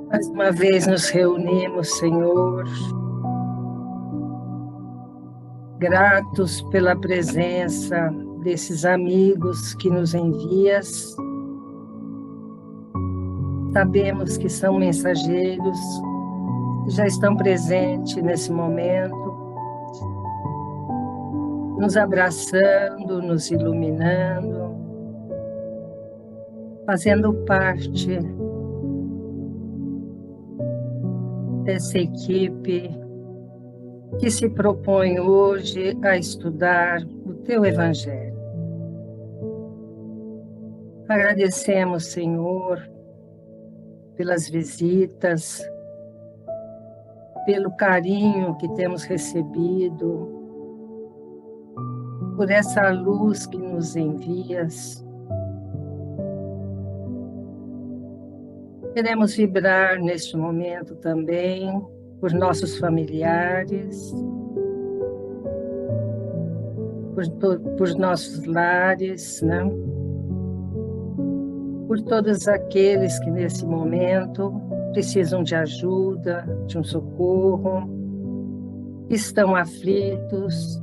Mais uma vez nos reunimos, Senhor, gratos pela presença desses amigos que nos envias. Sabemos que são mensageiros, que já estão presentes nesse momento, nos abraçando, nos iluminando, fazendo parte dessa equipe que se propõe hoje a estudar o Teu Evangelho. Agradecemos, Senhor, pelas visitas, pelo carinho que temos recebido, por essa luz que nos envias. Queremos vibrar neste momento também por nossos familiares, por nossos lares, né? Por todos aqueles que nesse momento precisam de ajuda, de um socorro, estão aflitos.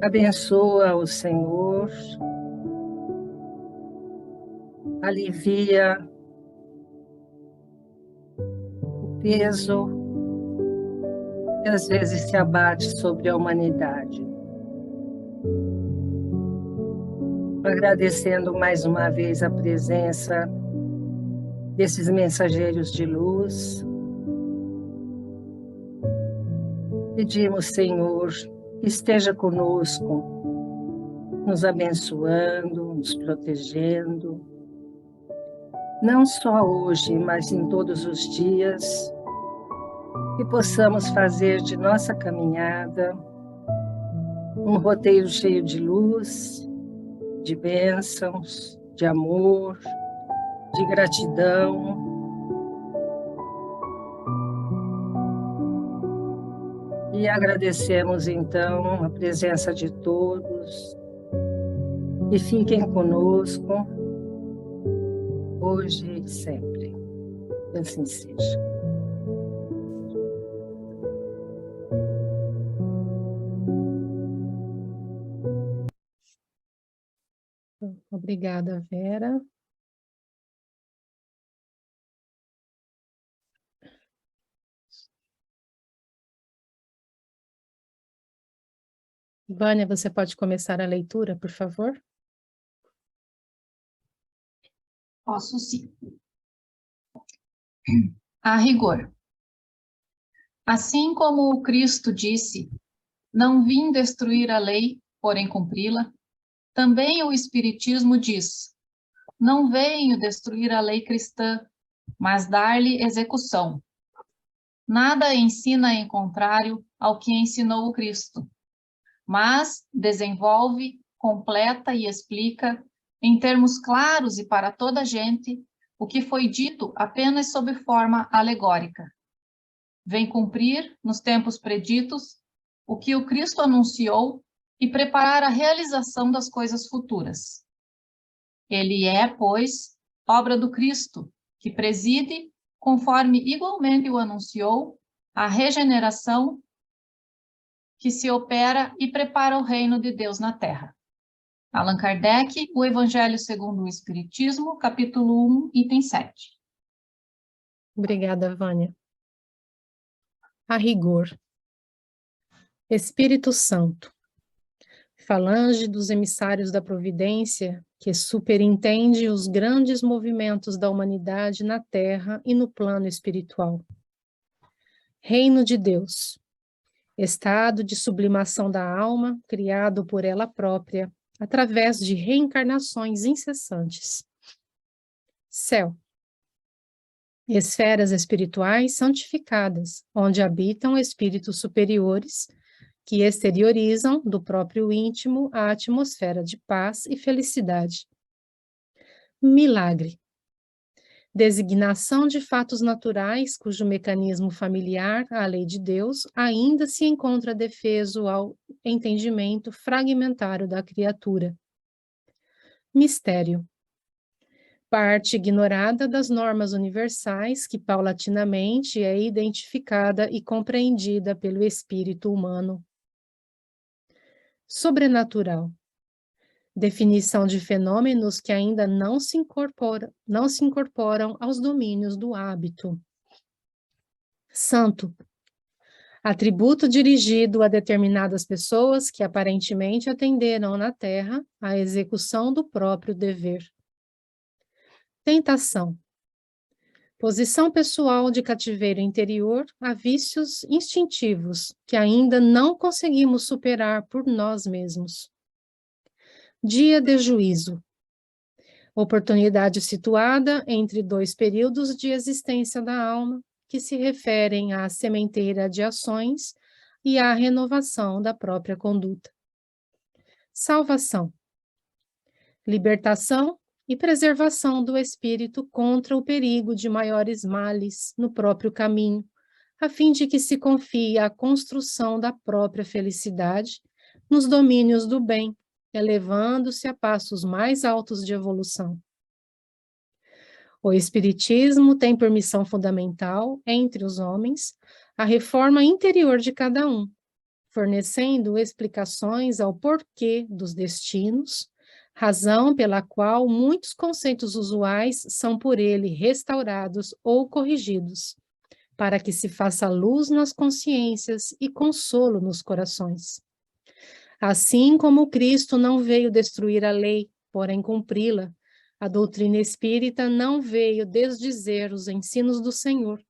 Abençoa o Senhor, alivia o peso que às vezes se abate sobre a humanidade. Agradecendo mais uma vez a presença desses mensageiros de luz. Pedimos, Senhor, que esteja conosco, nos abençoando, nos protegendo, não só hoje, mas em todos os dias, que possamos fazer de nossa caminhada um roteiro cheio de luz, de bênçãos, de amor, de gratidão. E agradecemos, então, a presença de todos. E fiquem conosco, hoje e sempre. Que assim seja. Obrigada, Vera. Vânia, você pode começar a leitura, por favor? Posso sim. A rigor. Assim como o Cristo disse, não vim destruir a lei, porém cumpri-la, também o Espiritismo diz, não venho destruir a lei cristã, mas dar-lhe execução. Nada ensina em contrário ao que ensinou o Cristo, mas desenvolve, completa e explica, em termos claros e para toda a gente, o que foi dito apenas sob forma alegórica. Vem cumprir, nos tempos preditos, o que o Cristo anunciou e preparar a realização das coisas futuras. Ele é, pois, obra do Cristo, que preside, conforme igualmente o anunciou, a regeneração que se opera e prepara o reino de Deus na Terra. Allan Kardec, O Evangelho segundo o Espiritismo, capítulo 1, item 7. Obrigada, Vânia. A rigor. Espírito Santo, falange dos emissários da providência, que superintende os grandes movimentos da humanidade na Terra e no plano espiritual. Reino de Deus, estado de sublimação da alma, criado por ela própria, através de reencarnações incessantes. Céu, esferas espirituais santificadas, onde habitam espíritos superiores, que exteriorizam do próprio íntimo a atmosfera de paz e felicidade. Milagre, designação de fatos naturais cujo mecanismo familiar à lei de Deus ainda se encontra defeso ao entendimento fragmentário da criatura. Mistério, parte ignorada das normas universais que paulatinamente é identificada e compreendida pelo espírito humano. Sobrenatural. Definição de fenômenos que ainda não se incorporam aos domínios do hábito. Santo. Atributo dirigido a determinadas pessoas que aparentemente atenderam na Terra à execução do próprio dever. Tentação. Posição pessoal de cativeiro interior a vícios instintivos que ainda não conseguimos superar por nós mesmos. Dia de juízo. Oportunidade situada entre dois períodos de existência da alma, que se referem à sementeira de ações e à renovação da própria conduta. Salvação. Libertação e preservação do espírito contra o perigo de maiores males no próprio caminho, a fim de que se confie à construção da própria felicidade nos domínios do bem, elevando-se a passos mais altos de evolução. O Espiritismo tem por missão fundamental, entre os homens, a reforma interior de cada um, fornecendo explicações ao porquê dos destinos, razão pela qual muitos conceitos usuais são por ele restaurados ou corrigidos, para que se faça luz nas consciências e consolo nos corações. Assim como Cristo não veio destruir a lei, porém cumpri-la, a doutrina espírita não veio desdizer os ensinos do Senhor,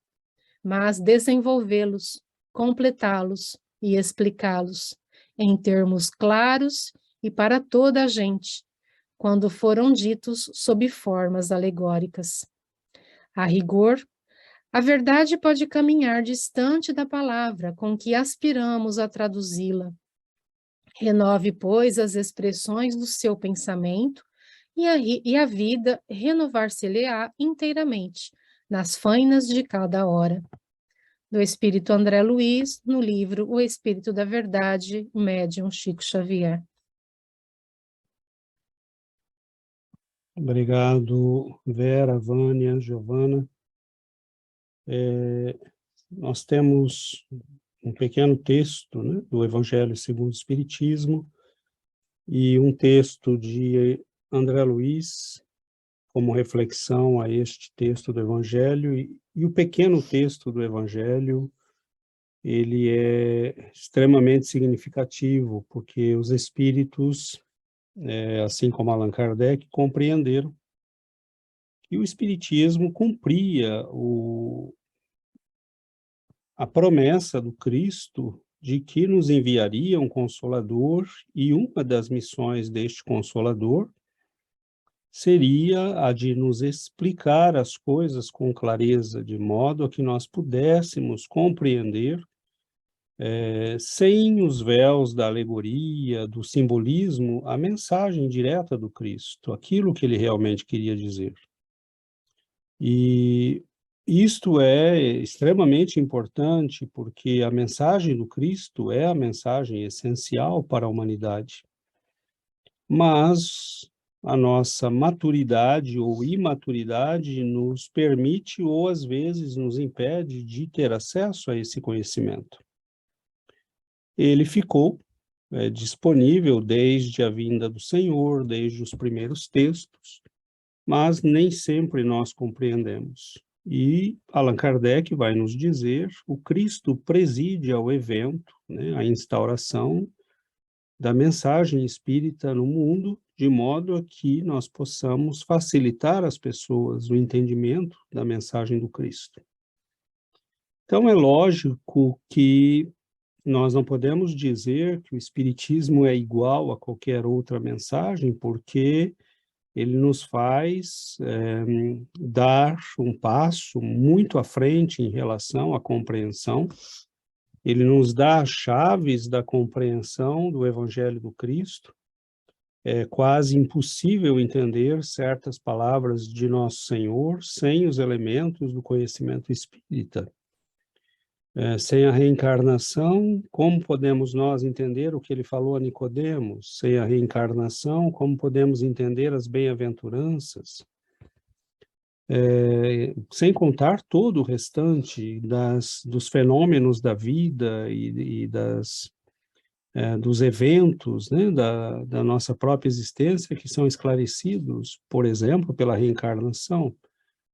mas desenvolvê-los, completá-los e explicá-los em termos claros e para toda a gente, quando foram ditos sob formas alegóricas. A rigor, a verdade pode caminhar distante da palavra com que aspiramos a traduzi-la. Renove, pois, as expressões do seu pensamento e a vida renovar-se-lhe-á inteiramente, nas fainas de cada hora. Do Espírito André Luiz, no livro O Espírito da Verdade, médium Chico Xavier. Obrigado, Vera, Vânia, Giovana. Nós temos um pequeno texto, né, do Evangelho segundo o Espiritismo e um texto de André Luiz como reflexão a este texto do Evangelho, e o pequeno texto do Evangelho, ele é extremamente significativo, porque os espíritos, assim como Allan Kardec, compreenderam que o Espiritismo cumpria a promessa do Cristo de que nos enviaria um Consolador, e uma das missões deste Consolador seria a de nos explicar as coisas com clareza, de modo a que nós pudéssemos compreender, sem os véus da alegoria, do simbolismo, a mensagem direta do Cristo, aquilo que ele realmente queria dizer. E isto é extremamente importante, porque a mensagem do Cristo é a mensagem essencial para a humanidade. Mas a nossa maturidade ou imaturidade nos permite, ou às vezes nos impede, de ter acesso a esse conhecimento. Ele ficou disponível desde a vinda do Senhor, desde os primeiros textos, mas nem sempre nós compreendemos. E Allan Kardec vai nos dizer: o Cristo preside ao evento, né, a instauração da mensagem espírita no mundo, de modo a que nós possamos facilitar às pessoas o entendimento da mensagem do Cristo. Então, é lógico que nós não podemos dizer que o Espiritismo é igual a qualquer outra mensagem, porque ele nos faz dar um passo muito à frente em relação à compreensão. Ele nos dá as chaves da compreensão do Evangelho do Cristo. É quase impossível entender certas palavras de Nosso Senhor sem os elementos do conhecimento espírita. Sem a reencarnação, como podemos nós entender o que ele falou a Nicodemos? Sem a reencarnação, como podemos entender as bem-aventuranças? sem contar todo o restante dos fenômenos da vida e dos eventos, né, da nossa própria existência, que são esclarecidos, por exemplo, pela reencarnação,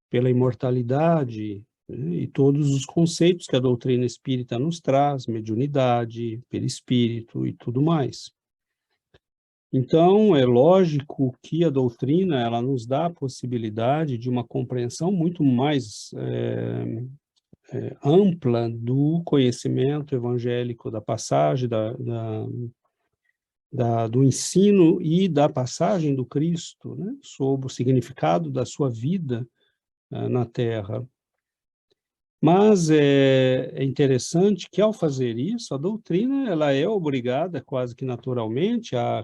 pela imortalidade, né, e todos os conceitos que a doutrina espírita nos traz, mediunidade, perispírito e tudo mais. Então, é lógico que a doutrina ela nos dá a possibilidade de uma compreensão muito mais ampla do conhecimento evangélico, da passagem, do ensino e da passagem do Cristo, né, sobre o significado da sua vida na Terra. Mas é interessante que, ao fazer isso, a doutrina ela é obrigada, quase que naturalmente, a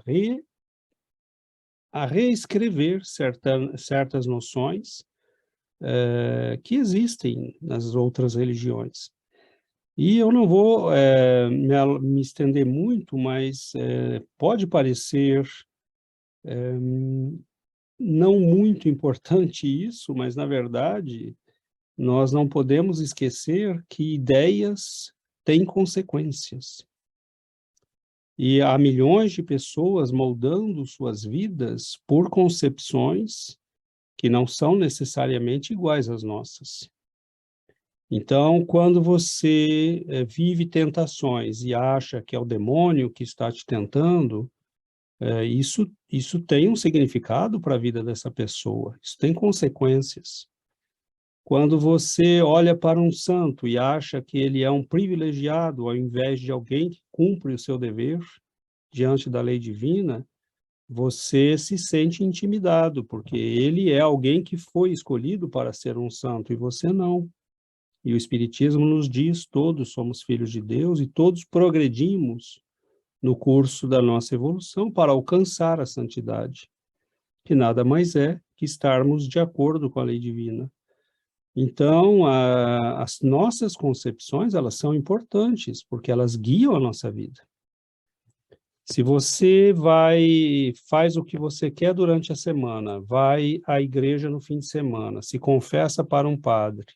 reescrever certas noções que existem nas outras religiões. E eu não vou me estender muito, mas pode parecer não muito importante isso, mas, na verdade, nós não podemos esquecer que ideias têm consequências. E há milhões de pessoas moldando suas vidas por concepções que não são necessariamente iguais às nossas. Então, quando você vive tentações e acha que é o demônio que está te tentando, isso tem um significado para a vida dessa pessoa, isso tem consequências. Quando você olha para um santo e acha que ele é um privilegiado, ao invés de alguém que cumpre o seu dever diante da lei divina, você se sente intimidado, porque ele é alguém que foi escolhido para ser um santo e você não. E o Espiritismo nos diz, todos somos filhos de Deus e todos progredimos no curso da nossa evolução para alcançar a santidade, que nada mais é que estarmos de acordo com a lei divina. Então, as nossas concepções, elas são importantes, porque elas guiam a nossa vida. Se você faz o que você quer durante a semana, vai à igreja no fim de semana, se confessa para um padre,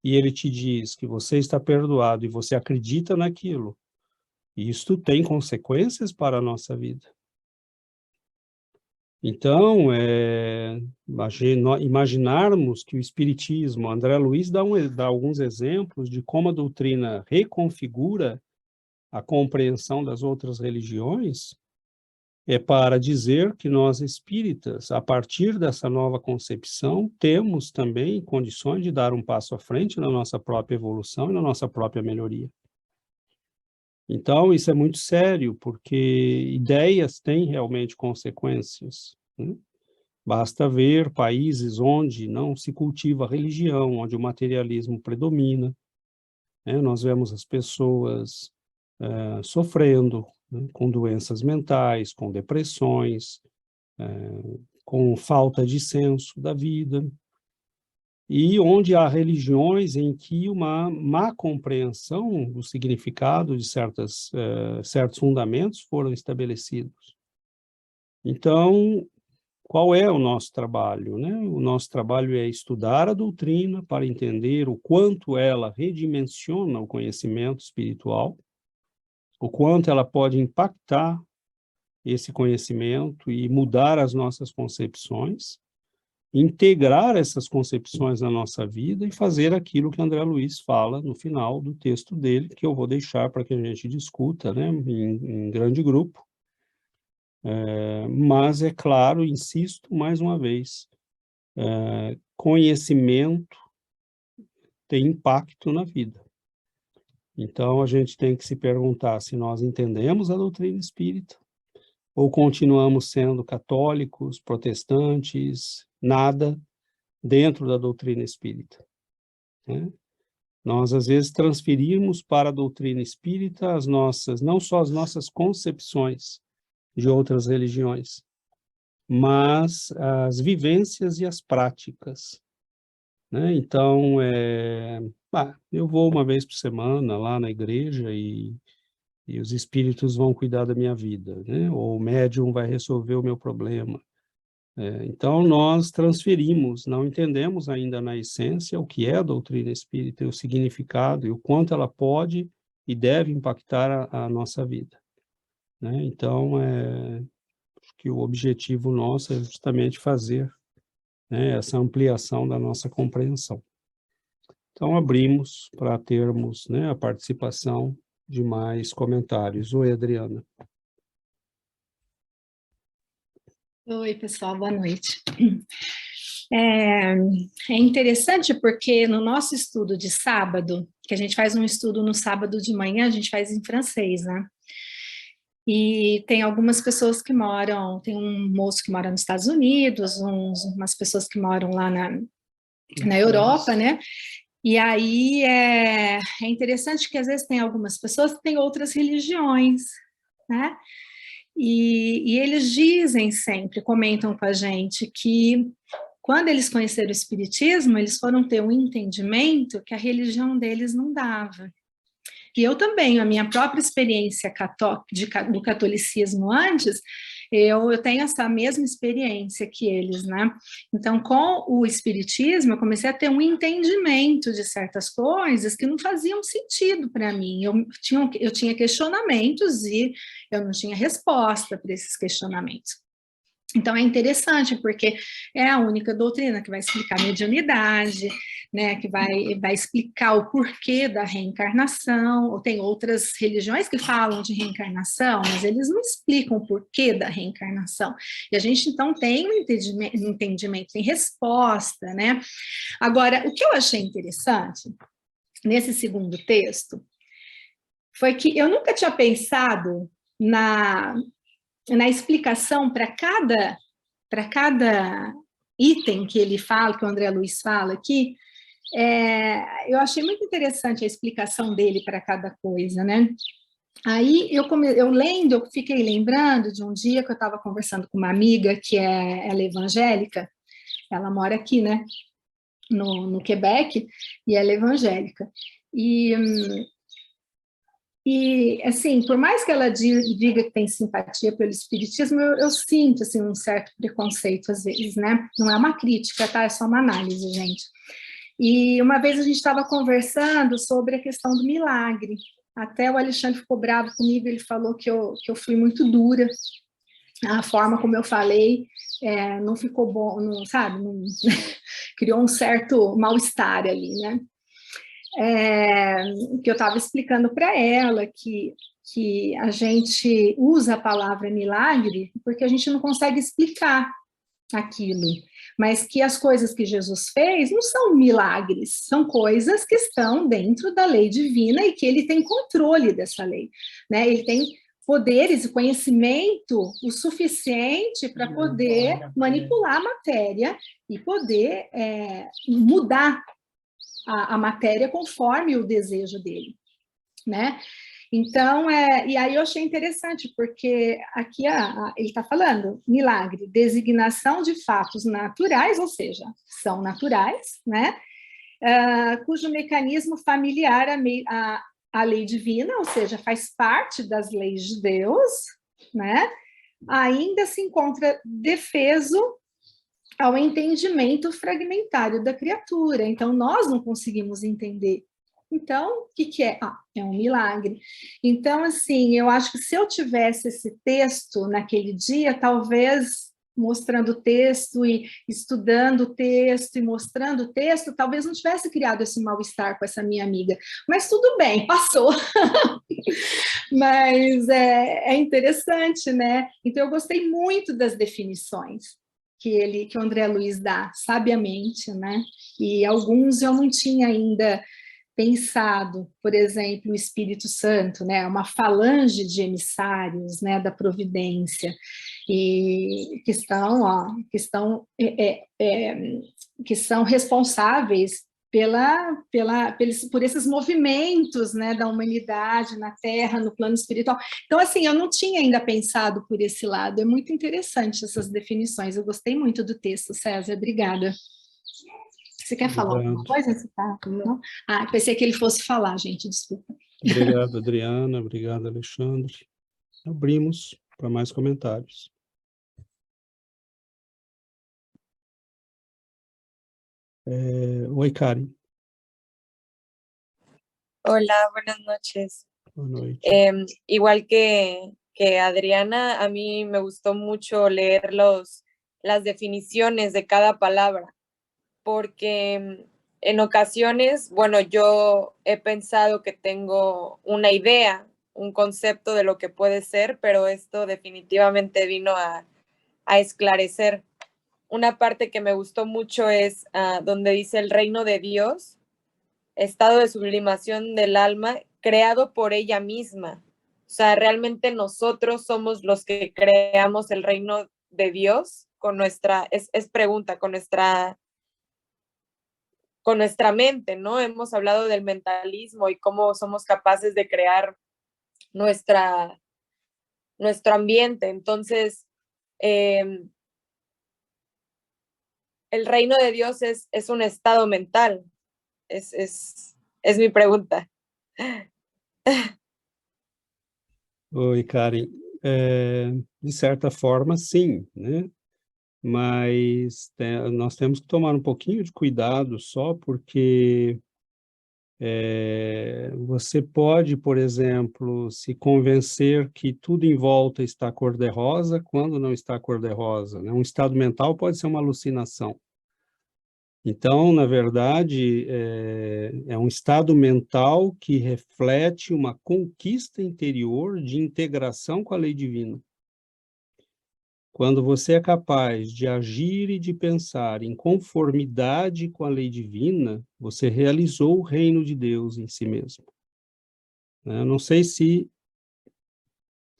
e ele te diz que você está perdoado e você acredita naquilo, isto tem consequências para a nossa vida. Então, imaginarmos que o Espiritismo, André Luiz dá alguns exemplos de como a doutrina reconfigura a compreensão das outras religiões, é para dizer que nós espíritas, a partir dessa nova concepção, temos também condições de dar um passo à frente na nossa própria evolução e na nossa própria melhoria. Então, isso é muito sério, porque ideias têm realmente consequências, né? Basta ver países onde não se cultiva a religião, onde o materialismo predomina, né? Nós vemos as pessoas sofrendo, né, com doenças mentais, com depressões, com falta de senso da vida, e onde há religiões em que uma má compreensão do significado de certos fundamentos foram estabelecidos. Então, qual é o nosso trabalho, né? O nosso trabalho é estudar a doutrina para entender o quanto ela redimensiona o conhecimento espiritual, o quanto ela pode impactar esse conhecimento e mudar as nossas concepções, integrar essas concepções na nossa vida e fazer aquilo que André Luiz fala no final do texto dele, que eu vou deixar para que a gente discuta, né, em grande grupo. Mas, é claro, insisto mais uma vez, conhecimento tem impacto na vida. Então, a gente tem que se perguntar se nós entendemos a doutrina espírita, ou continuamos sendo católicos, protestantes, nada dentro da doutrina espírita, né? Nós, às vezes, transferimos para a doutrina espírita não só as nossas concepções de outras religiões, mas as vivências e as práticas, né? Então, eu vou uma vez por semana lá na igreja e os espíritos vão cuidar da minha vida, né? Ou o médium vai resolver o meu problema. Então, nós transferimos, não entendemos ainda na essência o que é a doutrina espírita, o significado e o quanto ela pode e deve impactar a nossa vida, né? Então, acho que o objetivo nosso é justamente fazer, né, essa ampliação da nossa compreensão. Então, abrimos para termos, né, a participação de mais comentários. Oi, Adriana. Oi, pessoal, boa noite. É interessante porque no nosso estudo de sábado, que a gente faz um estudo no sábado de manhã, a gente faz em francês, né? E tem algumas pessoas que moram, tem um moço que mora nos Estados Unidos, umas pessoas que moram lá na Europa, né? E aí é interessante que às vezes tem algumas pessoas que têm outras religiões, né? E eles dizem sempre, comentam com a gente, que quando eles conheceram o Espiritismo, eles foram ter um entendimento que a religião deles não dava. E eu também, a minha própria experiência do catolicismo antes, eu tenho essa mesma experiência que eles, né? Então, com o Espiritismo, eu comecei a ter um entendimento de certas coisas que não faziam sentido para mim. Eu tinha questionamentos e eu não tinha resposta para esses questionamentos. Então, é interessante, porque é a única doutrina que vai explicar a mediunidade, né, que vai explicar o porquê da reencarnação, ou tem outras religiões que falam de reencarnação, mas eles não explicam o porquê da reencarnação. E a gente, então, tem um entendimento, tem resposta, né? Agora, o que eu achei interessante, nesse segundo texto, foi que eu nunca tinha pensado na explicação para cada item que ele fala, que o André Luiz fala aqui, eu achei muito interessante a explicação dele para cada coisa, né? Aí eu lendo, eu fiquei lembrando de um dia que eu estava conversando com uma amiga que ela é evangélica, ela mora aqui, né, no Quebec, e ela é evangélica. E, assim, por mais que ela diga que tem simpatia pelo espiritismo, eu sinto, assim, um certo preconceito às vezes, né? Não é uma crítica, tá? É só uma análise, gente. E uma vez a gente estava conversando sobre a questão do milagre. Até o Alexandre ficou bravo comigo, ele falou que eu fui muito dura. A forma como eu falei não ficou bom, não, sabe? Não, criou um certo mal-estar ali, né? Que eu estava explicando para ela que a gente usa a palavra milagre porque a gente não consegue explicar aquilo, mas que as coisas que Jesus fez não são milagres, são coisas que estão dentro da lei divina e que ele tem controle dessa lei, né? Ele tem poderes e conhecimento o suficiente para poder manipular a matéria e poder mudar a matéria conforme o desejo dele, né? Então, e aí eu achei interessante, porque aqui ele está falando, milagre, designação de fatos naturais, ou seja, são naturais, né? Cujo mecanismo familiar à lei divina, ou seja, faz parte das leis de Deus, né? Ainda se encontra defeso ao entendimento fragmentário da criatura. Então, nós não conseguimos entender. Então, o que é? É um milagre. Então, assim, eu acho que se eu tivesse esse texto naquele dia, talvez mostrando o texto e estudando o texto e mostrando o texto, talvez não tivesse criado esse mal-estar com essa minha amiga. Mas tudo bem, passou. Mas é interessante, né? Então, eu gostei muito das definições que o André Luiz dá, sabiamente, né? E alguns eu não tinha ainda pensado, por exemplo, o Espírito Santo, né? Uma falange de emissários, né? Da providência, e que são responsáveis por esses movimentos, né, da humanidade na Terra, no plano espiritual. Então, assim, eu não tinha ainda pensado por esse lado. É muito interessante essas definições. Eu gostei muito do texto, César. Obrigada. Você quer falar alguma coisa? Não? Pensei que ele fosse falar, gente, desculpa. Obrigado, Adriana. Obrigado, Alexandre. Abrimos para mais comentários. Oi, Karen. Hola, buenas noches. Boa noite. Igual que Adriana, a mí me gustó mucho leer las definiciones de cada palabra, porque en ocasiones, bueno, yo he pensado que tengo una idea, un concepto de lo que puede ser, pero esto definitivamente vino a esclarecer. Una parte que me gustó mucho es donde dice el reino de Dios, estado de sublimación del alma, creado por ella misma. O sea, realmente nosotros somos los que creamos el reino de Dios con nuestra, es pregunta, con nuestra mente, ¿no? Hemos hablado del mentalismo y cómo somos capaces de crear nuestro ambiente. Entonces, el reino de Dios es un estado mental. Es mi pregunta. Oi, Karen. De certa forma, sim, né? Mas nós temos que tomar um pouquinho de cuidado só porque você pode, por exemplo, se convencer que tudo em volta está cor-de-rosa quando não está cor-de-rosa, né? Um estado mental pode ser uma alucinação. Então, na verdade, é um estado mental que reflete uma conquista interior de integração com a lei divina. Quando você é capaz de agir e de pensar em conformidade com a lei divina, você realizou o reino de Deus em si mesmo. Eu não sei se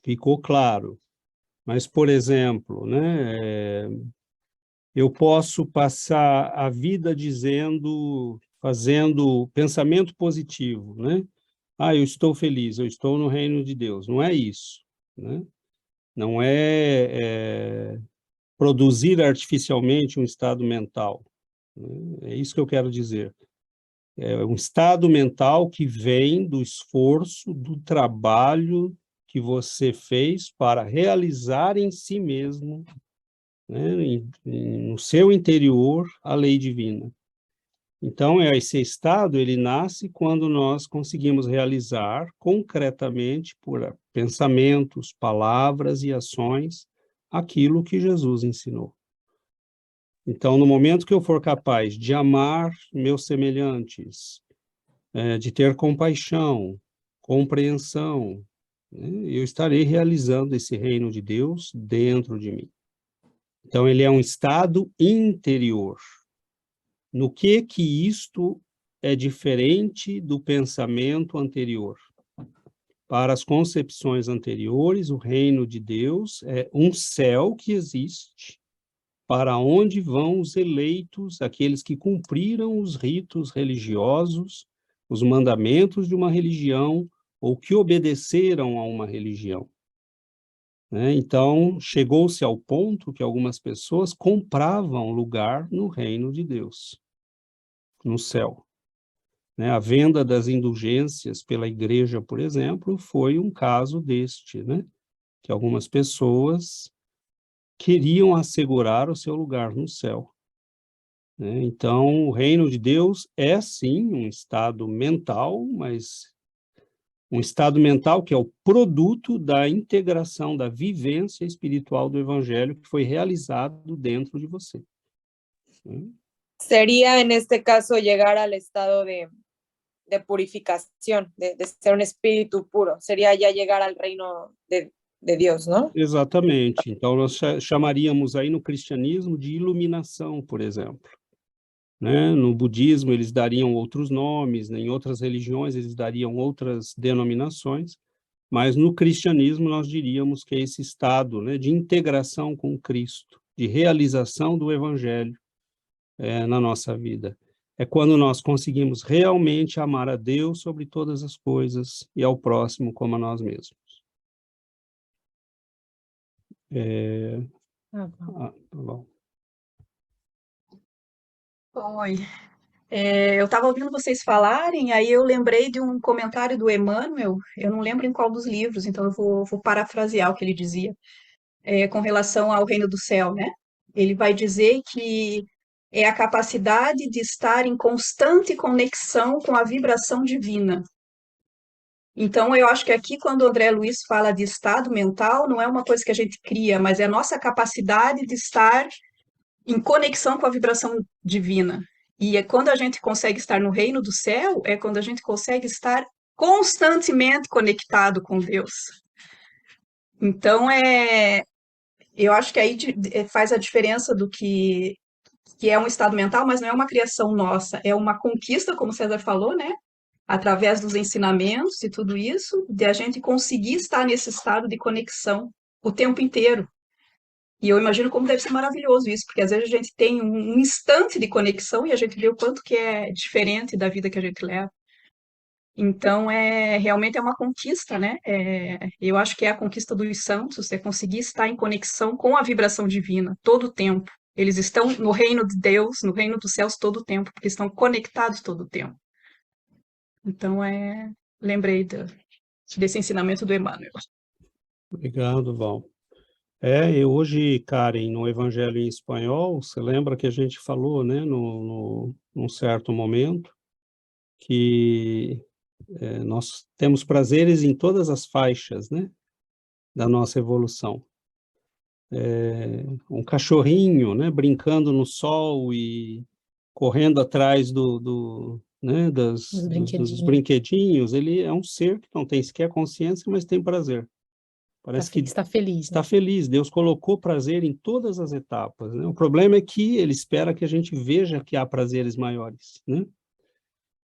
ficou claro, mas, por exemplo, né, eu posso passar a vida fazendo pensamento positivo, né? Eu estou feliz, eu estou no reino de Deus. Não é isso, né? Não é produzir artificialmente um estado mental. É isso que eu quero dizer. É um estado mental que vem do esforço, do trabalho que você fez para realizar em si mesmo, né, no seu interior, a lei divina. Então, esse estado, ele nasce quando nós conseguimos realizar concretamente, por pensamentos, palavras e ações, aquilo que Jesus ensinou. Então, no momento que eu for capaz de amar meus semelhantes, de ter compaixão, compreensão, né, eu estarei realizando esse reino de Deus dentro de mim. Então, ele é um estado interior. No que isto é diferente do pensamento anterior? Para as concepções anteriores, o reino de Deus é um céu que existe, para onde vão os eleitos, aqueles que cumpriram os ritos religiosos, os mandamentos de uma religião, ou que obedeceram a uma religião. Então, chegou-se ao ponto que algumas pessoas compravam lugar no reino de Deus, no céu. A venda das indulgências pela igreja, por exemplo, foi um caso deste, né? Que algumas pessoas queriam assegurar o seu lugar no céu. Então, o reino de Deus é, sim, um estado mental, mas um estado mental que é o produto da integração, da vivência espiritual do Evangelho que foi realizado dentro de você. Sería, en este caso, llegar al estado de purificación, de ser un espíritu puro. Sería ya llegar al reino de Deus, não? Exatamente. Então, nós chamaríamos aí no cristianismo de iluminação, por exemplo. No budismo, eles dariam outros nomes, em outras religiões, eles dariam outras denominações, mas no cristianismo nós diríamos que é esse estado, né, de integração com Cristo, de realização do Evangelho na nossa vida. É quando nós conseguimos realmente amar a Deus sobre todas as coisas e ao próximo como a nós mesmos. Tá bom. Oi, eu estava ouvindo vocês falarem, aí eu lembrei de um comentário do Emmanuel, eu não lembro em qual dos livros, então eu vou parafrasear o que ele dizia, com relação ao reino do céu, né? Ele vai dizer que é a capacidade de estar em constante conexão com a vibração divina. Então, eu acho que aqui, quando o André Luiz fala de estado mental, não é uma coisa que a gente cria, mas é a nossa capacidade de estar em conexão com a vibração divina. E é quando a gente consegue estar no reino do céu, é quando a gente consegue estar constantemente conectado com Deus. Então, eu acho que aí faz a diferença do que é um estado mental, mas não é uma criação nossa, é uma conquista, como o César falou, né? Através dos ensinamentos e tudo isso, de a gente conseguir estar nesse estado de conexão o tempo inteiro. E eu imagino como deve ser maravilhoso isso, porque às vezes a gente tem um instante de conexão e a gente vê o quanto que é diferente da vida que a gente leva. Então, realmente é uma conquista, né? Eu acho que é a conquista dos santos, é conseguir estar em conexão com a vibração divina todo o tempo. Eles estão no reino de Deus, no reino dos céus todo o tempo, porque estão conectados todo o tempo. Então, lembrei desse ensinamento do Emmanuel. Obrigado, Val. E hoje, Karen, no Evangelho em Espanhol, você lembra que a gente falou, né, num certo momento, que nós temos prazeres em todas as faixas, né, da nossa evolução. Um cachorrinho, né, brincando no sol e correndo atrás né, dos brinquedinhos, ele é um ser que não tem sequer consciência, mas tem prazer. Parece que está feliz. Está feliz. Deus colocou prazer em todas as etapas, né? O problema é que ele espera que a gente veja que há prazeres maiores, né?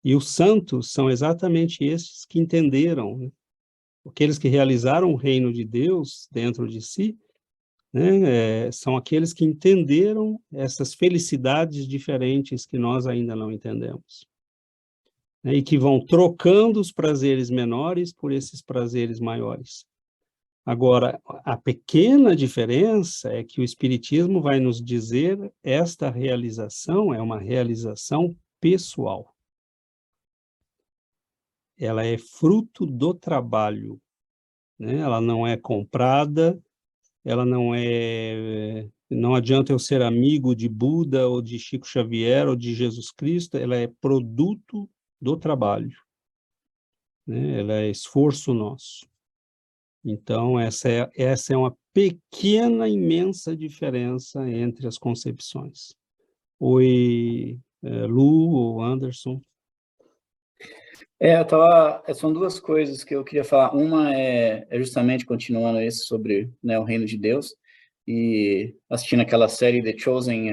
E os santos são exatamente esses que entenderam, né? Aqueles que realizaram o reino de Deus dentro de si, né? São aqueles que entenderam essas felicidades diferentes que nós ainda não entendemos, né? E que vão trocando os prazeres menores por esses prazeres maiores. Agora, a pequena diferença é que o Espiritismo vai nos dizer esta realização é uma realização pessoal. Ela é fruto do trabalho, né? Ela não é comprada, ela não é... Não adianta eu ser amigo de Buda ou de Chico Xavier ou de Jesus Cristo, ela é produto do trabalho, né? Ela é esforço nosso. Então, essa é uma pequena, imensa diferença entre as concepções. Oi, Lu ou Anderson? São duas coisas que eu queria falar. Uma é justamente continuando isso sobre, né, o reino de Deus, e assistindo aquela série The Chosen,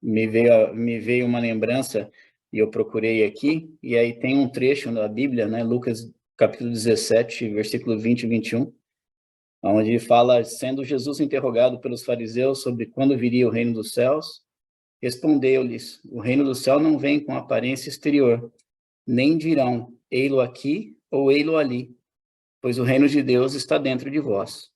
me veio uma lembrança, e eu procurei aqui, e aí tem um trecho da Bíblia, né, Lucas capítulo 17, versículo 20 e 21, onde fala, sendo Jesus interrogado pelos fariseus sobre quando viria o reino dos céus, respondeu-lhes, o reino do céu não vem com aparência exterior, nem dirão, ei-lo aqui ou ei-lo ali, pois o reino de Deus está dentro de vós.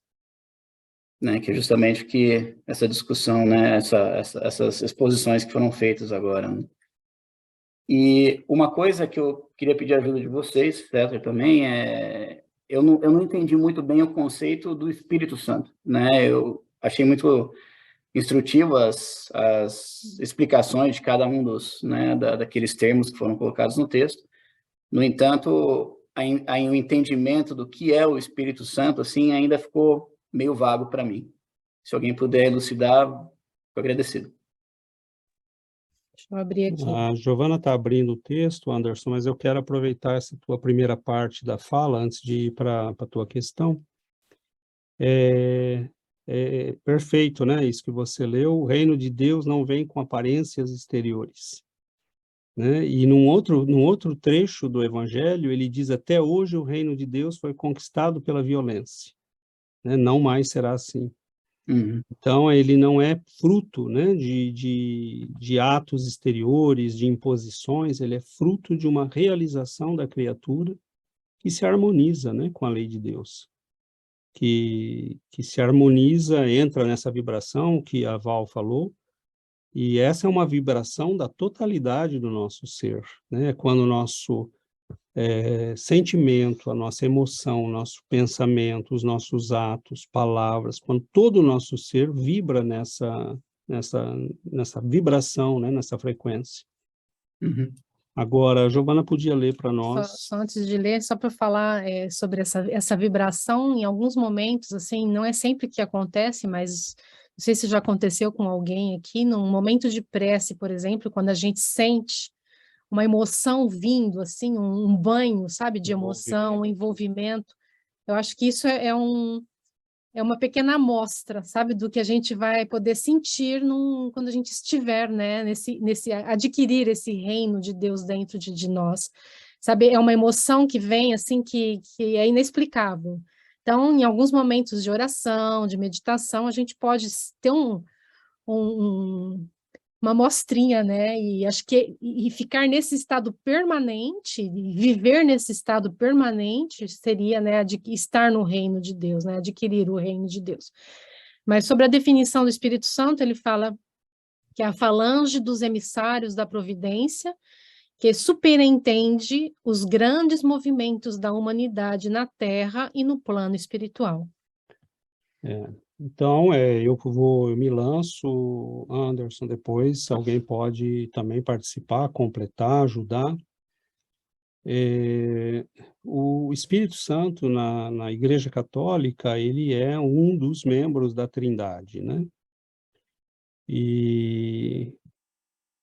Né, que é justamente que essa discussão, né, essas exposições que foram feitas agora. Né? E uma coisa que eu queria pedir ajuda de vocês, César, também, eu não entendi muito bem o conceito do Espírito Santo. Né? Eu achei muito instrutivo as explicações de cada um né, daqueles termos que foram colocados no texto. No entanto, o entendimento do que é o Espírito Santo assim, ainda ficou meio vago para mim. Se alguém puder elucidar, fico agradecido. Deixa eu abrir aqui. A Giovana está abrindo o texto, Anderson, mas eu quero aproveitar essa tua primeira parte da fala, antes de ir para a tua questão. Perfeito, né? Isso que você leu, o reino de Deus não vem com aparências exteriores. Né? E num outro trecho do Evangelho, ele diz, até hoje o reino de Deus foi conquistado pela violência. Né? Não mais será assim. Uhum. Então, ele não é fruto, né, de atos exteriores, de imposições, ele é fruto de uma realização da criatura que se harmoniza, né, com a lei de Deus. Que se harmoniza, entra nessa vibração que a Val falou, e essa é uma vibração da totalidade do nosso ser, né? Quando o nosso sentimento, a nossa emoção, o nosso pensamento, os nossos atos, palavras, quando todo o nosso ser vibra nessa vibração, né, nessa frequência. Uhum. Agora, a Giovana podia ler para Só, nós. só antes de ler, só para falar sobre essa vibração, em alguns momentos, assim, não é sempre que acontece, mas não sei se já aconteceu com alguém aqui, num momento de prece, por exemplo, quando a gente sente uma emoção vindo, assim, um banho, sabe, de emoção, um envolvimento. Eu acho que isso é uma pequena amostra, sabe, do que a gente vai poder sentir quando a gente estiver, né, adquirir esse reino de Deus dentro de nós, sabe, é uma emoção que vem, assim, que é inexplicável. Então, em alguns momentos de oração, de meditação, a gente pode ter uma amostrinha, né, e acho que ficar nesse estado permanente, e viver nesse estado permanente seria, né, estar no reino de Deus, né, adquirir o reino de Deus. Mas sobre a definição do Espírito Santo, ele fala que é a falange dos emissários da providência, que superintende os grandes movimentos da humanidade na Terra e no plano espiritual. Então, eu me lanço, Anderson, depois alguém pode também participar, completar, ajudar. O Espírito Santo, na Igreja Católica, ele é um dos membros da Trindade, né? E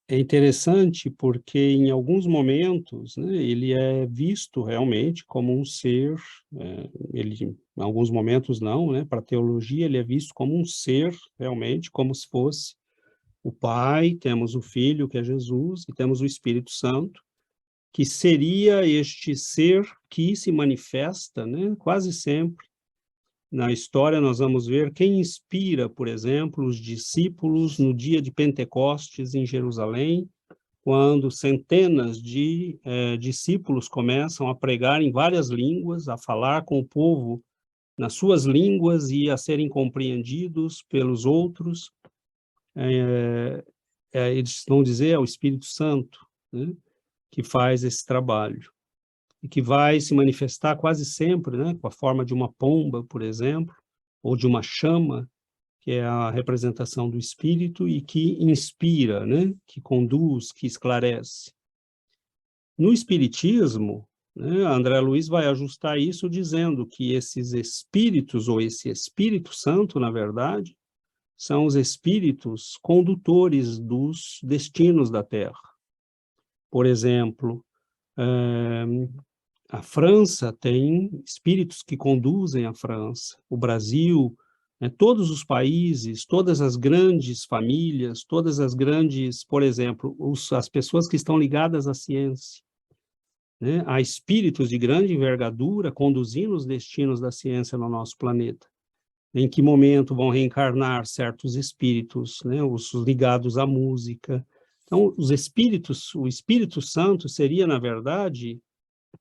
é interessante porque, em alguns momentos, né, ele é visto realmente como um ser, em alguns momentos não, né, para a teologia ele é visto como um ser, realmente, como se fosse o Pai, temos o Filho, que é Jesus, e temos o Espírito Santo, que seria este ser que se manifesta, né, quase sempre. Na história, nós vamos ver quem inspira, por exemplo, os discípulos no dia de Pentecostes em Jerusalém, quando centenas de discípulos começam a pregar em várias línguas, a falar com o povo nas suas línguas e a serem compreendidos pelos outros. Eles vão dizer ao Espírito Santo, né, que faz esse trabalho, e que vai se manifestar quase sempre, né, com a forma de uma pomba, por exemplo, ou de uma chama, que é a representação do Espírito e que inspira, né, que conduz, que esclarece. No Espiritismo, né, André Luiz vai ajustar isso dizendo que esses espíritos, ou esse Espírito Santo, na verdade, são os espíritos condutores dos destinos da Terra. Por exemplo, a França tem espíritos que conduzem a França, o Brasil, né, todos os países, todas as grandes famílias, todas as grandes, por exemplo, as pessoas que estão ligadas à ciência, né, há espíritos de grande envergadura conduzindo os destinos da ciência no nosso planeta. Em que momento vão reencarnar certos espíritos, né, os ligados à música. Então, os espíritos, o Espírito Santo seria, na verdade,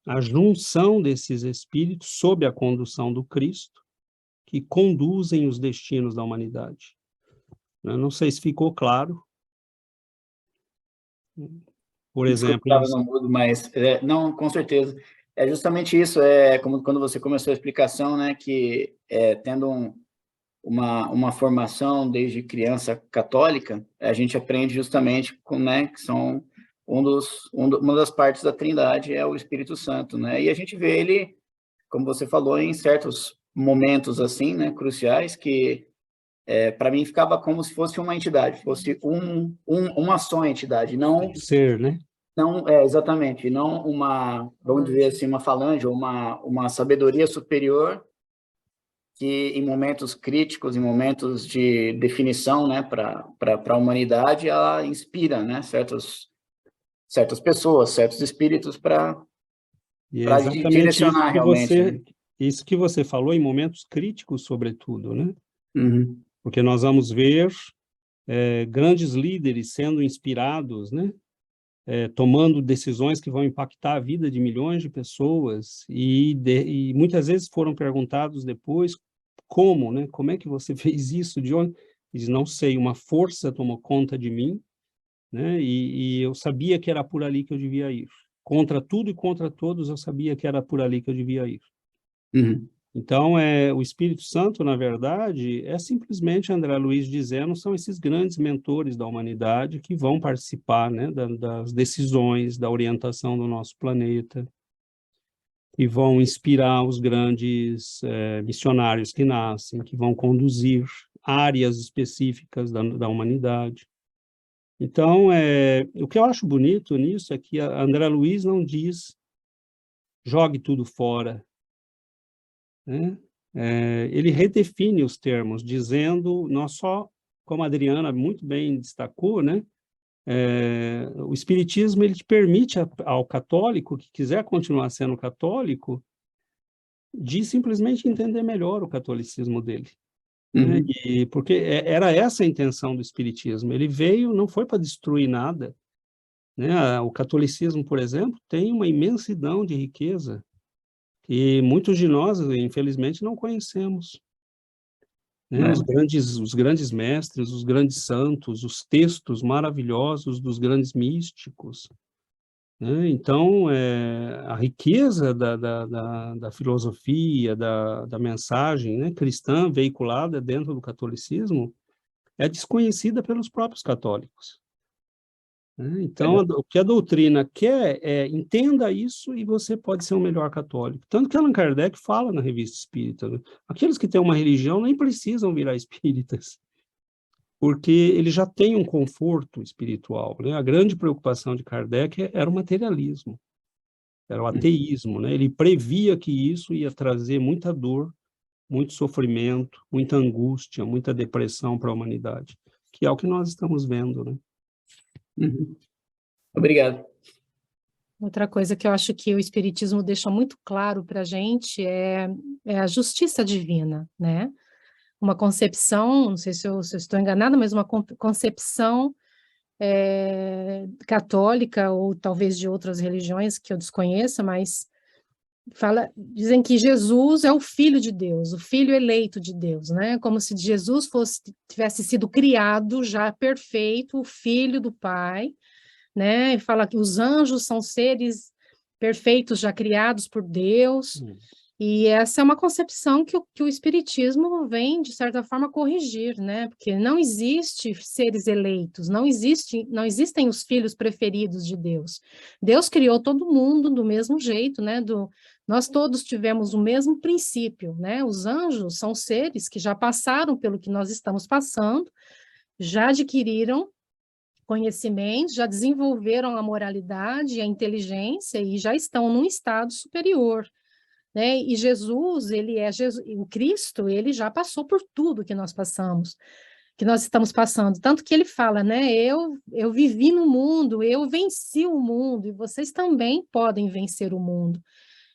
a junção desses espíritos sob a condução do Cristo, que conduzem os destinos da humanidade. Eu não sei se ficou claro. Por exemplo... Estava no mudo, mas... não, com certeza. É justamente isso, como quando você começou a explicação, né, que tendo uma formação desde criança católica, a gente aprende justamente né, que são uma das partes da Trindade é o Espírito Santo, né? E a gente vê ele, como você falou, em certos momentos assim, né, cruciais, que para mim ficava como se fosse uma entidade, fosse uma só entidade, não ser, né? Não, exatamente, não vamos dizer assim, uma falange ou uma sabedoria superior que em momentos críticos, em momentos de definição, né, para a humanidade, ela inspira, né, certas pessoas, certos espíritos para direcionar realmente. Né? Isso que você falou em momentos críticos, sobretudo, né? Uhum. Porque nós vamos ver grandes líderes sendo inspirados, né? Tomando decisões que vão impactar a vida de milhões de pessoas e muitas vezes foram perguntados depois como, né? Como é que você fez isso? De onde? Diz, não sei, uma força tomou conta de mim, né? E eu sabia que era por ali que eu devia ir. Contra tudo e contra todos, eu sabia que era por ali que eu devia ir. Uhum. Então, o Espírito Santo, na verdade, é simplesmente André Luiz dizendo, são esses grandes mentores da humanidade que vão participar, né, das decisões, da orientação do nosso planeta, que vão inspirar os grandes missionários que nascem, que vão conduzir áreas específicas da humanidade. Então, o que eu acho bonito nisso é que a André Luiz não diz jogue tudo fora, né? Ele redefine os termos, dizendo, nós só, como a Adriana muito bem destacou, né? O Espiritismo ele te permite ao católico, que quiser continuar sendo católico, de simplesmente entender melhor o catolicismo dele. Né? Porque era essa a intenção do Espiritismo. Ele veio, não foi para destruir nada. Né? O catolicismo, por exemplo, tem uma imensidão de riqueza que muitos de nós, infelizmente, não conhecemos. Né? Os grandes mestres, os grandes santos, os textos maravilhosos dos grandes místicos. Né? Então, a riqueza da filosofia, da mensagem, né, cristã veiculada dentro do catolicismo é desconhecida pelos próprios católicos. Né? Então, o que a doutrina quer entenda isso e você pode ser um melhor católico. Tanto que Allan Kardec fala na Revista Espírita, né? Aqueles que têm uma religião nem precisam virar espíritas, porque ele já tem um conforto espiritual. Né? A grande preocupação de Kardec era o materialismo, era o ateísmo. Né? Ele previa que isso ia trazer muita dor, muito sofrimento, muita angústia, muita depressão para a humanidade, que é o que nós estamos vendo, né? Obrigado. Outra coisa que eu acho que o Espiritismo deixa muito claro para a gente é a justiça divina, né? Uma concepção, não sei se eu estou enganada, mas uma concepção católica ou talvez de outras religiões que eu desconheça, mas dizem que Jesus é o Filho de Deus, o Filho eleito de Deus, né? Como se Jesus tivesse sido criado já perfeito, o Filho do Pai, né? E fala que os anjos são seres perfeitos já criados por Deus. E essa é uma concepção que o Espiritismo vem, de certa forma, corrigir, né? Porque não existe seres eleitos, não existem os filhos preferidos de Deus. Deus criou todo mundo do mesmo jeito, né? Nós todos tivemos o mesmo princípio, né? Os anjos são seres que já passaram pelo que nós estamos passando, já adquiriram conhecimento, já desenvolveram a moralidade e a inteligência e já estão num estado superior. Né? E Jesus, o Cristo, ele já passou por tudo que nós passamos, que nós estamos passando, tanto que ele fala, né, eu vivi no mundo, eu venci o mundo, e vocês também podem vencer o mundo.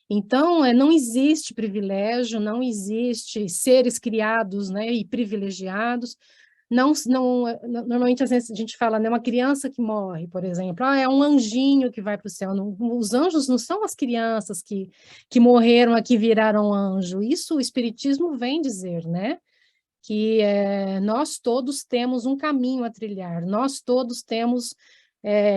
Então, não existe privilégio, não existe seres criados, né, e privilegiados. Normalmente, às vezes, a gente fala, né, uma criança que morre, por exemplo, é um anjinho que vai para o céu. Os anjos não são as crianças que morreram aqui, viraram anjo. Isso o Espiritismo vem dizer, né? Que nós todos temos um caminho a trilhar, nós todos temos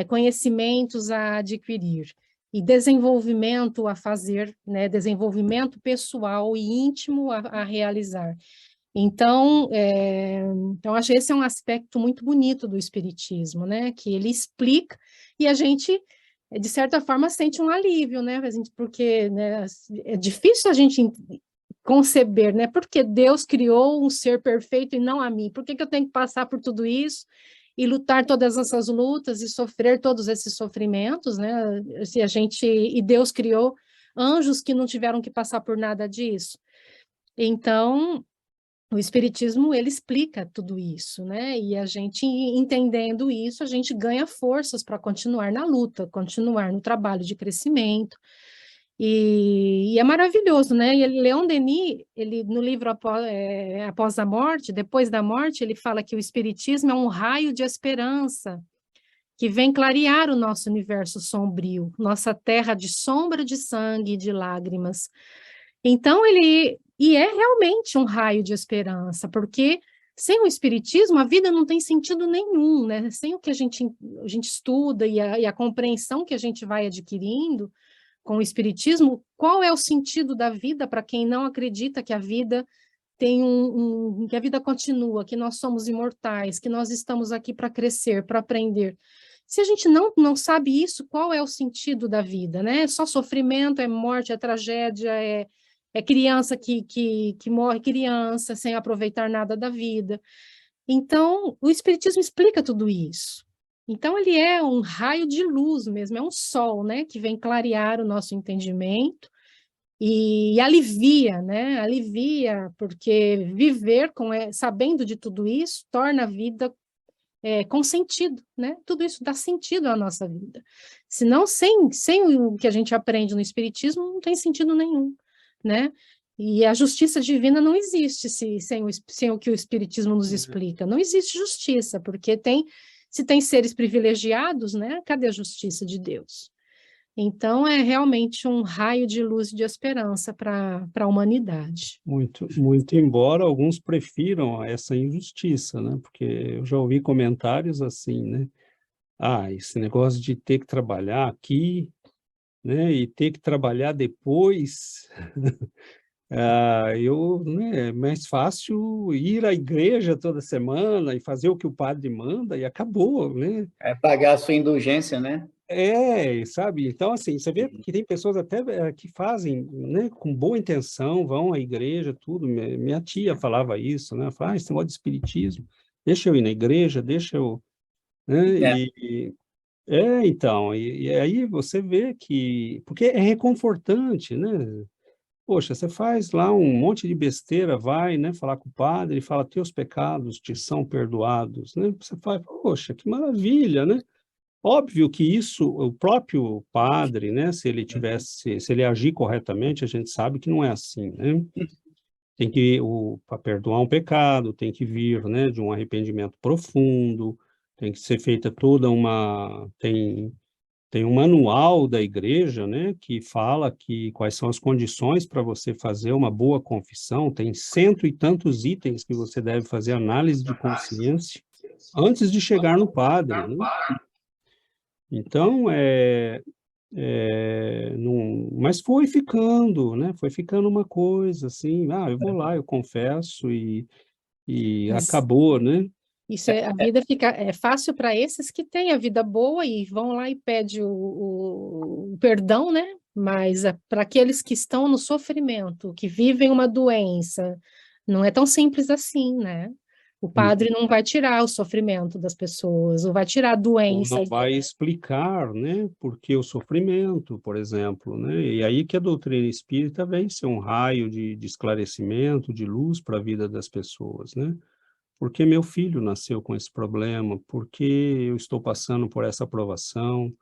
conhecimentos a adquirir e desenvolvimento a fazer, né? Desenvolvimento pessoal e íntimo a realizar. Então, acho que esse é um aspecto muito bonito do Espiritismo, né? Que ele explica e a gente, de certa forma, sente um alívio, né? Porque, né, é difícil a gente conceber, né? Porque Deus criou um ser perfeito e não a mim. Por que eu tenho que passar por tudo isso e lutar todas essas lutas e sofrer todos esses sofrimentos, né? E Deus criou anjos que não tiveram que passar por nada disso. Então, o Espiritismo, ele explica tudo isso, né? E a gente, entendendo isso, a gente ganha forças para continuar na luta, continuar no trabalho de crescimento. E é maravilhoso, né? E Leon Denis, ele, no livro Após a Morte, Depois da Morte, ele fala que o Espiritismo é um raio de esperança que vem clarear o nosso universo sombrio, nossa terra de sombra, de sangue e de lágrimas. Então, e é realmente um raio de esperança, porque sem o Espiritismo a vida não tem sentido nenhum, né? Sem o que a gente estuda e a compreensão que a gente vai adquirindo, com o Espiritismo, qual é o sentido da vida para quem não acredita que a vida tem que a vida continua, que nós somos imortais, que nós estamos aqui para crescer, para aprender. Se a gente não sabe isso, qual é o sentido da vida, né? É só sofrimento, é morte, é tragédia, é criança que morre criança sem aproveitar nada da vida. Então, o Espiritismo explica tudo isso. Então, ele é um raio de luz mesmo, é um sol, né? Que vem clarear o nosso entendimento e alivia, né? Alivia, porque viver sabendo de tudo isso torna a vida com sentido, né? Tudo isso dá sentido à nossa vida. Senão, sem o que a gente aprende no Espiritismo, não tem sentido nenhum, né? E a justiça divina não existe sem o que o Espiritismo nos explica. Não existe justiça, porque se tem seres privilegiados, né? Cadê a justiça de Deus? Então, é realmente um raio de luz e de esperança para a humanidade. Muito, muito embora alguns prefiram essa injustiça, né? Porque eu já ouvi comentários assim, né? Esse negócio de ter que trabalhar aqui, né? E ter que trabalhar depois, né? É mais fácil ir à igreja toda semana e fazer o que o padre manda e acabou, né? É pagar a sua indulgência, né? Sabe? Então, assim, você vê que tem pessoas até que fazem, né, com boa intenção, vão à igreja, tudo. Minha tia falava isso, né? Fala, esse negócio de espiritismo, deixa eu ir na igreja, deixa eu... Né? Então, e aí você vê que... Porque é reconfortante, né? Poxa, você faz lá um monte de besteira, vai, né, falar com o padre, ele fala, teus pecados te são perdoados, né? Você fala, poxa, que maravilha, né? Óbvio que isso, o próprio padre, né, se ele agir corretamente, a gente sabe que não é assim, né? Tem que, para perdoar um pecado, tem que vir, né, de um arrependimento profundo, tem que ser feita tem um manual da igreja, né, que fala quais são as condições para você fazer uma boa confissão, tem 100 e tantos itens que você deve fazer análise de consciência antes de chegar no padre, né? Então, mas foi ficando, né? Foi ficando uma coisa assim, eu vou lá, eu confesso e acabou, né? A vida fica fácil para esses que têm a vida boa e vão lá e pedem o perdão, né? Mas para aqueles que estão no sofrimento, que vivem uma doença, não é tão simples assim, né? O padre não vai tirar o sofrimento das pessoas, ou vai tirar a doença. Ou não vai explicar, né, por que o sofrimento, por exemplo, né? E aí que a doutrina espírita vem ser um raio de esclarecimento, de luz para a vida das pessoas, né? Por que meu filho nasceu com esse problema? Por que eu estou passando por essa provação?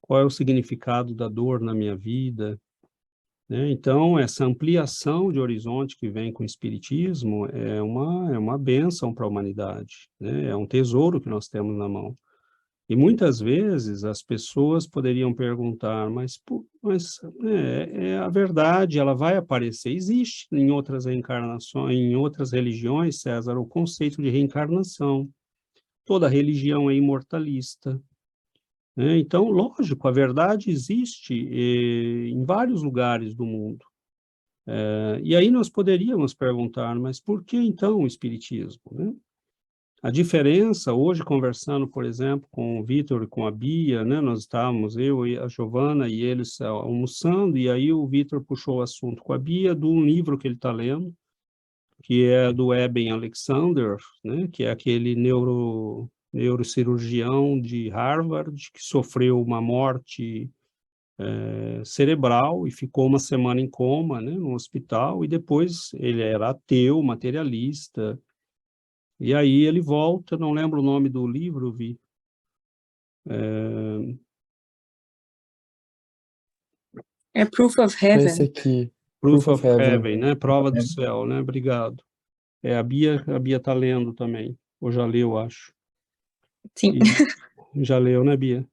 Qual é o significado da dor na minha vida? Né? Então, essa ampliação de horizonte que vem com o Espiritismo é uma bênção para a humanidade, né? É um tesouro que nós temos na mão. E muitas vezes as pessoas poderiam perguntar, mas a verdade, ela vai aparecer. Existe em outras reencarnações, em outras religiões, César, o conceito de reencarnação. Toda religião é imortalista. Então, lógico, a verdade existe em vários lugares do mundo. E aí nós poderíamos perguntar, mas por que então o Espiritismo, né? A diferença, hoje conversando, por exemplo, com o Vitor e com a Bia, né, nós estávamos, eu e a Giovana e eles almoçando, e aí o Vitor puxou o assunto com a Bia de um livro que ele está lendo, que é do Eben Alexander, né, que é aquele neurocirurgião de Harvard, que sofreu uma morte cerebral e ficou uma semana em coma, né, no hospital, e depois ele era ateu, materialista. E aí ele volta, não lembro o nome do livro, Vi. É Proof of Heaven. Esse aqui. Proof of Heaven, né? Prova do céu, né? Obrigado. A Bia está lendo também. Ou já leu, acho. Sim. Já leu, né, Bia?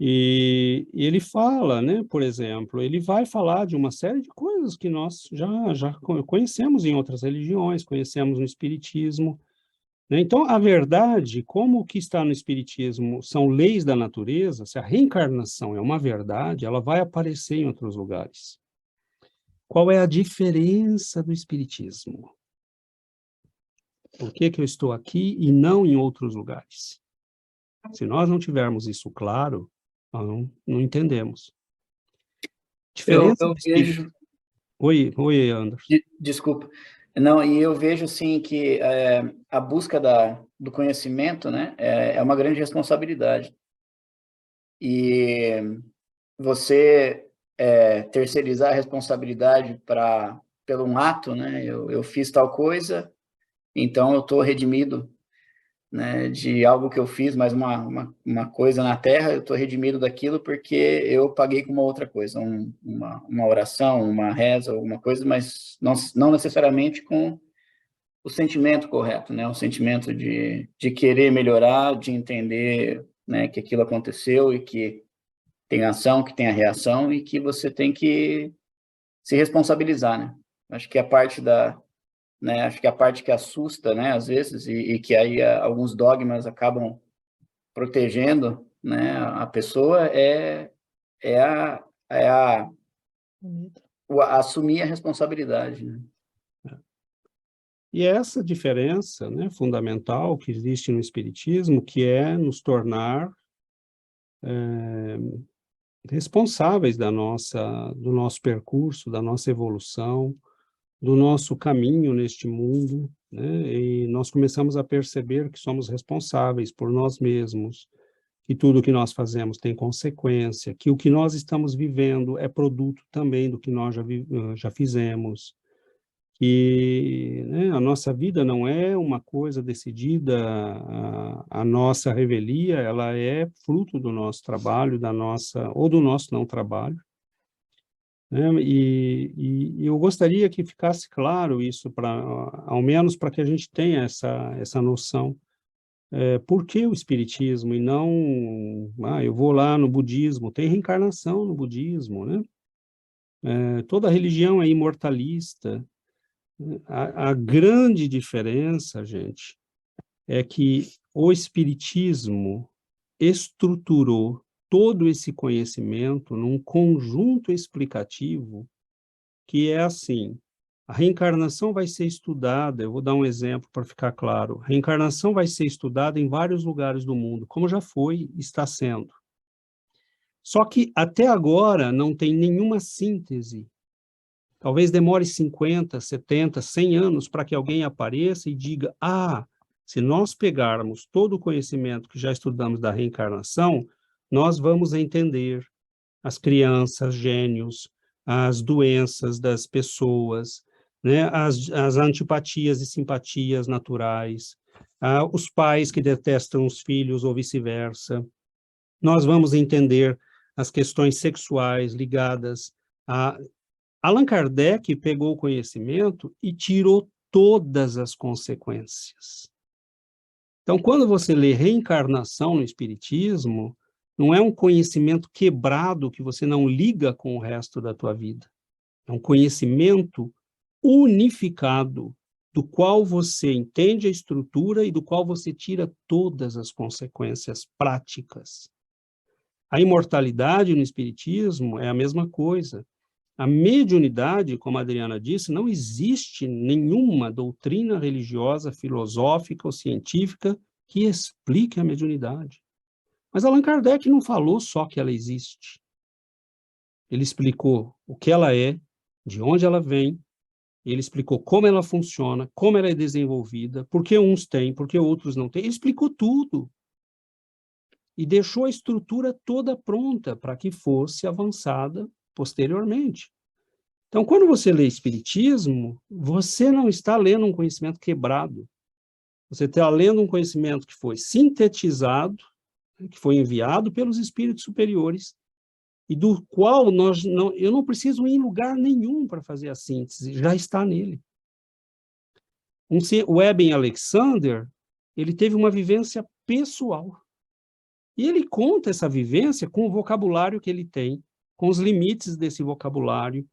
E ele fala, né, por exemplo, ele vai falar de uma série de coisas que nós já conhecemos em outras religiões, conhecemos no Espiritismo, né? Então, a verdade, como o que está no Espiritismo são leis da natureza, se a reencarnação é uma verdade, ela vai aparecer em outros lugares. Qual é a diferença do Espiritismo? Por que que eu estou aqui e não em outros lugares? Se nós não tivermos isso claro, nós não entendemos. Diferença Eu do Espírito. vejo... Oi, Anderson. Desculpa. Não, e eu vejo, sim, que a busca do conhecimento, né, é uma grande responsabilidade. E você terceirizar a responsabilidade pelo um ato, né, eu fiz tal coisa, então eu estou redimido, né, de algo que eu fiz, mas uma coisa na Terra, eu estou redimido daquilo porque eu paguei com uma outra coisa, uma oração, uma reza, alguma coisa, mas não necessariamente com o sentimento correto, né, o sentimento de querer melhorar, de entender, né, que aquilo aconteceu e que tem ação, que tem a reação e que você tem que se responsabilizar, né. Acho que a parte né, acho que a parte que assusta, né, às vezes, e que aí alguns dogmas acabam protegendo, né, a pessoa assumir a responsabilidade, né? E essa diferença, né, fundamental que existe no Espiritismo, que é nos tornar responsáveis do nosso percurso, da nossa evolução, do nosso caminho neste mundo, né? E nós começamos a perceber que somos responsáveis por nós mesmos, que tudo que nós fazemos tem consequência, que o que nós estamos vivendo é produto também do que nós já fizemos, que, né, a nossa vida não é uma coisa decidida, a nossa revelia, ela é fruto do nosso trabalho, ou do nosso não trabalho, né? E eu gostaria que ficasse claro isso, ao menos para que a gente tenha essa noção. Por que o Espiritismo e não, eu vou lá no budismo, tem reencarnação no budismo, né? Toda religião é imortalista. A grande diferença, gente, é que o Espiritismo estruturou todo esse conhecimento num conjunto explicativo que é assim: a reencarnação vai ser estudada, eu vou dar um exemplo para ficar claro, a reencarnação vai ser estudada em vários lugares do mundo, como já foi e está sendo. Só que até agora não tem nenhuma síntese. Talvez demore 50, 70, 100 anos para que alguém apareça e diga: se nós pegarmos todo o conhecimento que já estudamos da reencarnação, nós vamos entender as crianças, gênios, as doenças das pessoas, né, as antipatias e simpatias naturais, os pais que detestam os filhos ou vice-versa. Nós vamos entender as questões sexuais ligadas a... Allan Kardec pegou o conhecimento e tirou todas as consequências. Então, quando você lê reencarnação no Espiritismo, não é um conhecimento quebrado que você não liga com o resto da tua vida. É um conhecimento unificado, do qual você entende a estrutura e do qual você tira todas as consequências práticas. A imortalidade no Espiritismo é a mesma coisa. A mediunidade, como a Adriana disse, não existe nenhuma doutrina religiosa, filosófica ou científica que explique a mediunidade. Mas Allan Kardec não falou só que ela existe. Ele explicou o que ela é, de onde ela vem, ele explicou como ela funciona, como ela é desenvolvida, por que uns têm, por que outros não têm. Ele explicou tudo. E deixou a estrutura toda pronta para que fosse avançada posteriormente. Então, quando você lê Espiritismo, você não está lendo um conhecimento quebrado. Você está lendo um conhecimento que foi sintetizado, que foi enviado pelos espíritos superiores, e do qual eu não preciso ir em lugar nenhum para fazer a síntese, já está nele. O Eben Alexander, ele teve uma vivência pessoal. E ele conta essa vivência com o vocabulário que ele tem, com os limites desse vocabulário,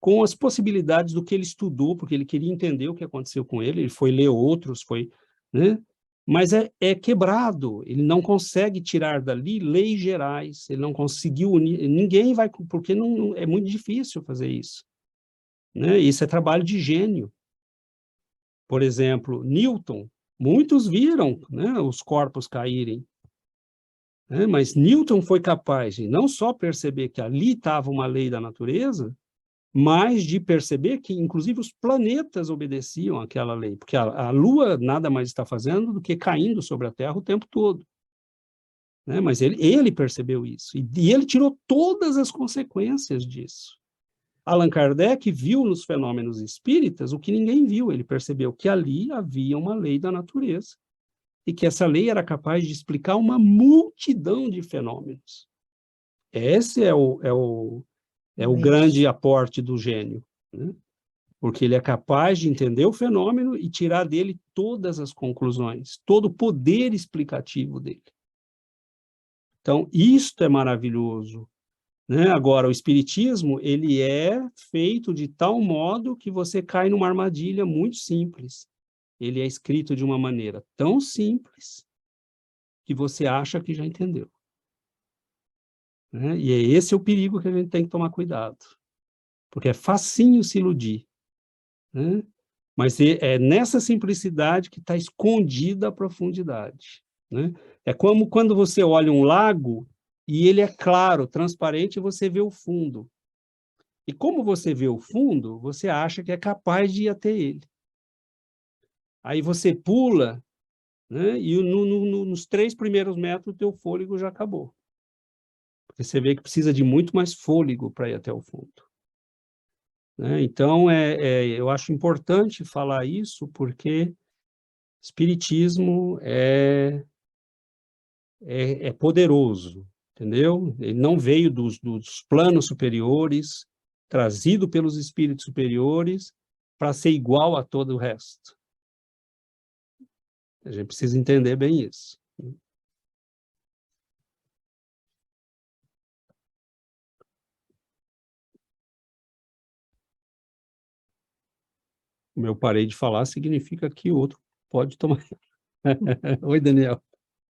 com as possibilidades do que ele estudou, porque ele queria entender o que aconteceu com ele, ele foi ler outros, né? mas é quebrado, ele não consegue tirar dali leis gerais, ele não conseguiu unir, ninguém vai, porque não, é muito difícil fazer isso, né? Isso é trabalho de gênio. Por exemplo, Newton, muitos viram, né, os corpos caírem, né? Mas Newton foi capaz de não só perceber que ali estava uma lei da natureza, mas de perceber que, inclusive, os planetas obedeciam àquela lei, porque a Lua nada mais está fazendo do que caindo sobre a Terra o tempo todo, né? Mas ele percebeu isso, e ele tirou todas as consequências disso. Allan Kardec viu nos fenômenos espíritas o que ninguém viu, ele percebeu que ali havia uma lei da natureza, e que essa lei era capaz de explicar uma multidão de fenômenos. Esse é o grande aporte do gênio, né? Porque ele é capaz de entender o fenômeno e tirar dele todas as conclusões, todo o poder explicativo dele. Então, isto é maravilhoso, né? Agora, o espiritismo, ele é feito de tal modo que você cai numa armadilha muito simples. Ele é escrito de uma maneira tão simples que você acha que já entendeu, né? E esse é o perigo que a gente tem que tomar cuidado, porque é facinho se iludir, né? Mas é nessa simplicidade que está escondida a profundidade, né? É como quando você olha um lago e ele é claro, transparente, e você vê o fundo. E como você vê o fundo, você acha que é capaz de ir até ele. Aí você pula, né? E nos 3 primeiros metros o teu fôlego já acabou. Porque você vê que precisa de muito mais fôlego para ir até o fundo, né? Então, eu acho importante falar isso, porque espiritismo é poderoso, entendeu? Ele não veio dos planos superiores, trazido pelos espíritos superiores, para ser igual a todo o resto. A gente precisa entender bem isso. Como eu parei de falar, significa que o outro pode tomar. Oi, Daniel.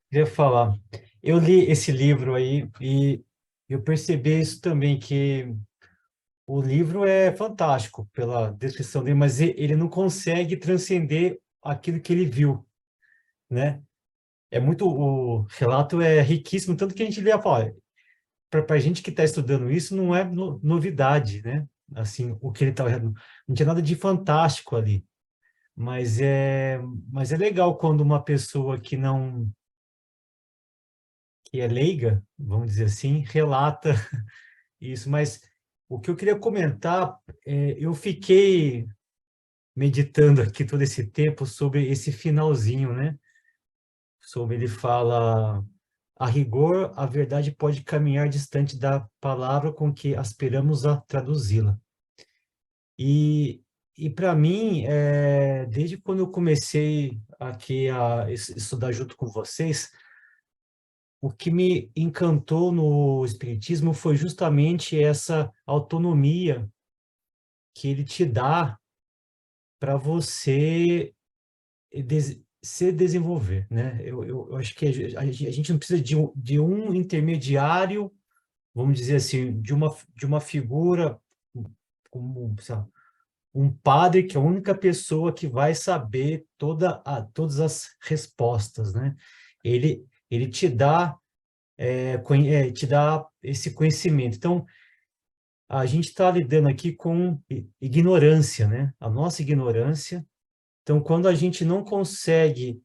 Queria falar. Eu li esse livro aí e eu percebi isso também, que o livro é fantástico pela descrição dele, mas ele não consegue transcender aquilo que ele viu, né? O relato é riquíssimo, tanto que a gente lê e fala, para a gente que está estudando isso, não é novidade, né? Assim, o que ele está... Não tinha nada de fantástico ali, mas é legal quando uma pessoa que é leiga, vamos dizer assim, relata isso. Mas o que eu queria comentar, eu fiquei meditando aqui todo esse tempo sobre esse finalzinho, né? Sobre ele fala, a rigor, a verdade pode caminhar distante da palavra com que aspiramos a traduzi-la. E para mim, desde quando eu comecei aqui a estudar junto com vocês, o que me encantou no Espiritismo foi justamente essa autonomia que ele te dá para você se desenvolver, né? Eu acho que a gente não precisa de um intermediário, vamos dizer assim, de uma figura como, sei lá, um padre, que é a única pessoa que vai saber todas as respostas, né? Ele te dá esse conhecimento. Então, a gente está lidando aqui com ignorância, né? A nossa ignorância. Então, quando a gente não consegue,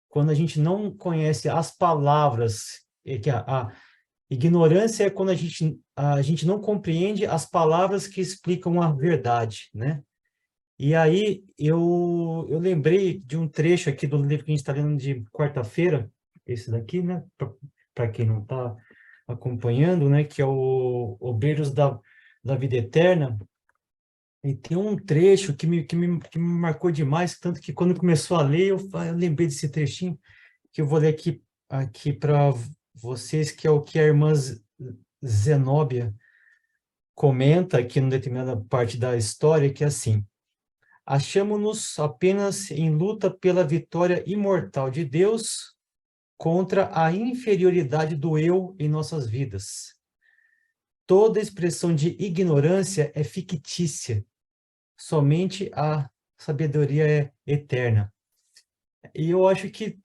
quando a gente não conhece as palavras, que a ignorância é quando a gente não compreende as palavras que explicam a verdade, né? E aí, eu lembrei de um trecho aqui do livro que a gente está lendo de quarta-feira, esse daqui, né? Para quem não está acompanhando, né? Que é o Obreiros da Vida Eterna. E tem um trecho que me marcou demais, tanto que quando começou a ler, eu lembrei desse trechinho, que eu vou ler aqui para vocês, que é o que a irmã Zenóbia comenta aqui numa determinada parte da história, que é assim: achamos-nos apenas em luta pela vitória imortal de Deus contra a inferioridade do eu em nossas vidas. Toda expressão de ignorância é fictícia, somente a sabedoria é eterna. E eu acho que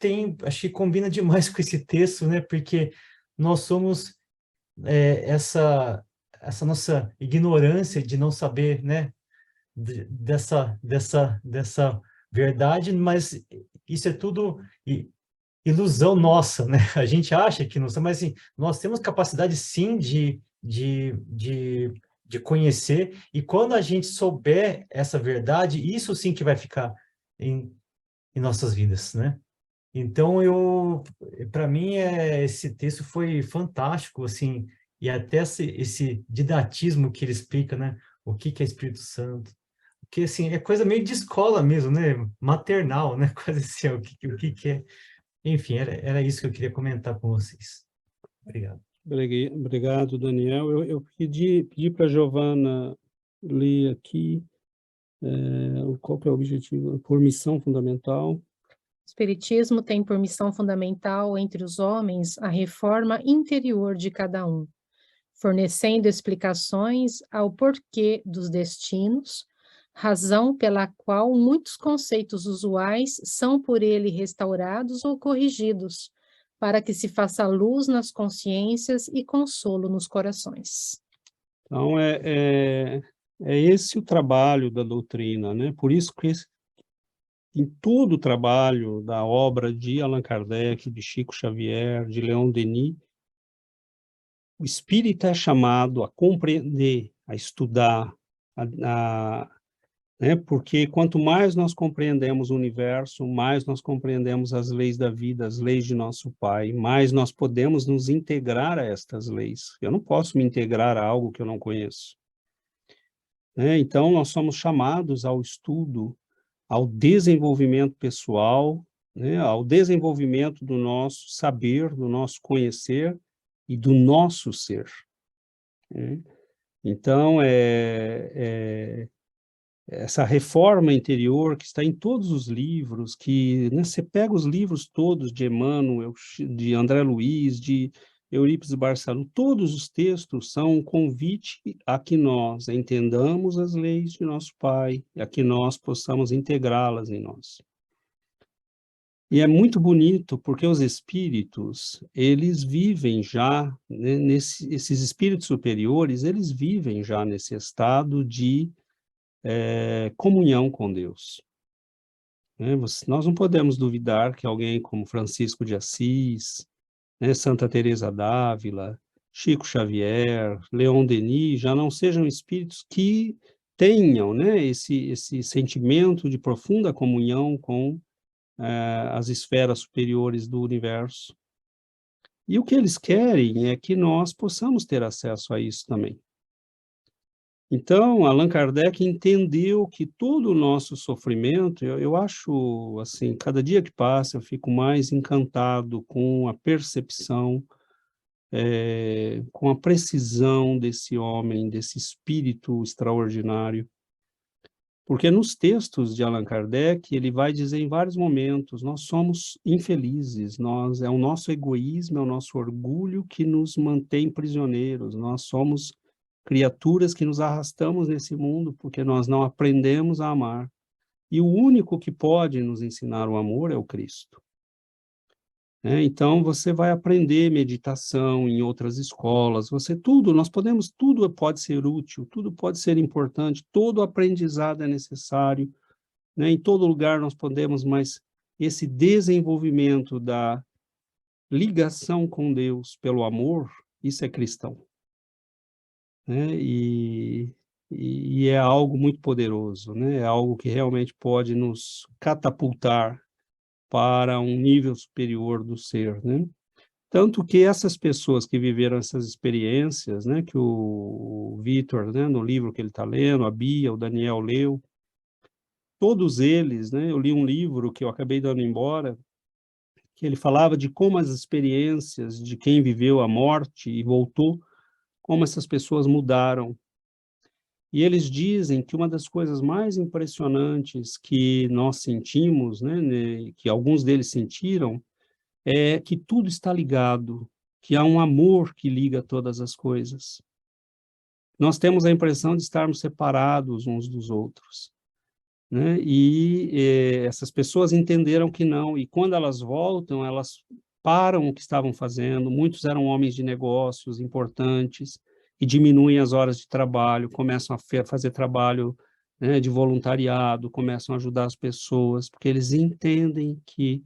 combina demais com esse texto, né? Porque nós somos essa nossa ignorância de não saber, né? Dessa verdade, mas isso é tudo ilusão nossa, né? A gente acha que não sabe, mas assim, nós temos capacidade sim de conhecer, e quando a gente souber essa verdade, isso sim que vai ficar em nossas vidas, né? Então, para mim, esse texto foi fantástico, assim, e até esse didatismo que ele explica, né? O que é Espírito Santo. Porque, assim, é coisa meio de escola mesmo, né? Maternal, né? Quase assim, o que é. Enfim, era isso que eu queria comentar com vocês. Obrigado. Obrigado, Daniel. Eu pedi para a Giovana ler aqui qual que é o objetivo, por missão fundamental. O Espiritismo tem por missão fundamental entre os homens a reforma interior de cada um, fornecendo explicações ao porquê dos destinos, razão pela qual muitos conceitos usuais são por ele restaurados ou corrigidos, para que se faça luz nas consciências e consolo nos corações. Então, é esse o trabalho da doutrina, né? Por isso que em todo o trabalho da obra de Allan Kardec, de Chico Xavier, de Leon Denis, o espírita é chamado a compreender, a estudar, né? Porque quanto mais nós compreendemos o universo, mais nós compreendemos as leis da vida, as leis de nosso Pai, mais nós podemos nos integrar a estas leis. Eu não posso me integrar a algo que eu não conheço. Né? Então, nós somos chamados ao estudo, ao desenvolvimento pessoal, né? Ao desenvolvimento do nosso saber, do nosso conhecer e do nosso ser. Né? Então, essa reforma interior que está em todos os livros, que, né, você pega os livros todos de Emmanuel, de André Luiz, de Eurípides Barçanufo, todos os textos são um convite a que nós entendamos as leis de nosso Pai, a que nós possamos integrá-las em nós. E é muito bonito, porque os espíritos, eles vivem já, né, esses espíritos superiores, eles vivem já nesse estado de comunhão com Deus. Né? Nós não podemos duvidar que alguém como Francisco de Assis, né, Santa Teresa d'Ávila, Chico Xavier, Leon Denis, já não sejam espíritos que tenham, né, esse sentimento de profunda comunhão com as esferas superiores do universo. E o que eles querem é que nós possamos ter acesso a isso também. Então, Allan Kardec entendeu que todo o nosso sofrimento, eu acho, assim, cada dia que passa, eu fico mais encantado com a percepção, com a precisão desse homem, desse espírito extraordinário. Porque nos textos de Allan Kardec, ele vai dizer em vários momentos, nós somos infelizes, é o nosso egoísmo, é o nosso orgulho que nos mantém prisioneiros, nós somos criaturas que nos arrastamos nesse mundo porque nós não aprendemos a amar. E o único que pode nos ensinar o amor é o Cristo. Então, você vai aprender meditação em outras escolas, tudo pode ser útil, tudo pode ser importante, todo aprendizado é necessário, né? Em todo lugar nós podemos, mas esse desenvolvimento da ligação com Deus pelo amor, isso é cristão. Né? E é algo muito poderoso, né? É algo que realmente pode nos catapultar para um nível superior do ser, né? Tanto que essas pessoas que viveram essas experiências, né, que o Vitor, né, no livro que ele está lendo, a Bia, o Daniel leu, todos eles, né, eu li um livro que eu acabei dando embora, que ele falava de como as experiências de quem viveu a morte e voltou, como essas pessoas mudaram. E eles dizem que uma das coisas mais impressionantes que nós sentimos, né, que alguns deles sentiram, é que tudo está ligado, que há um amor que liga todas as coisas. Nós temos a impressão de estarmos separados uns dos outros, né? E essas pessoas entenderam que não, e quando elas voltam, elas param o que estavam fazendo. Muitos eram homens de negócios importantes, e diminuem as horas de trabalho, começam a fazer trabalho, né, de voluntariado, começam a ajudar as pessoas, porque eles entendem que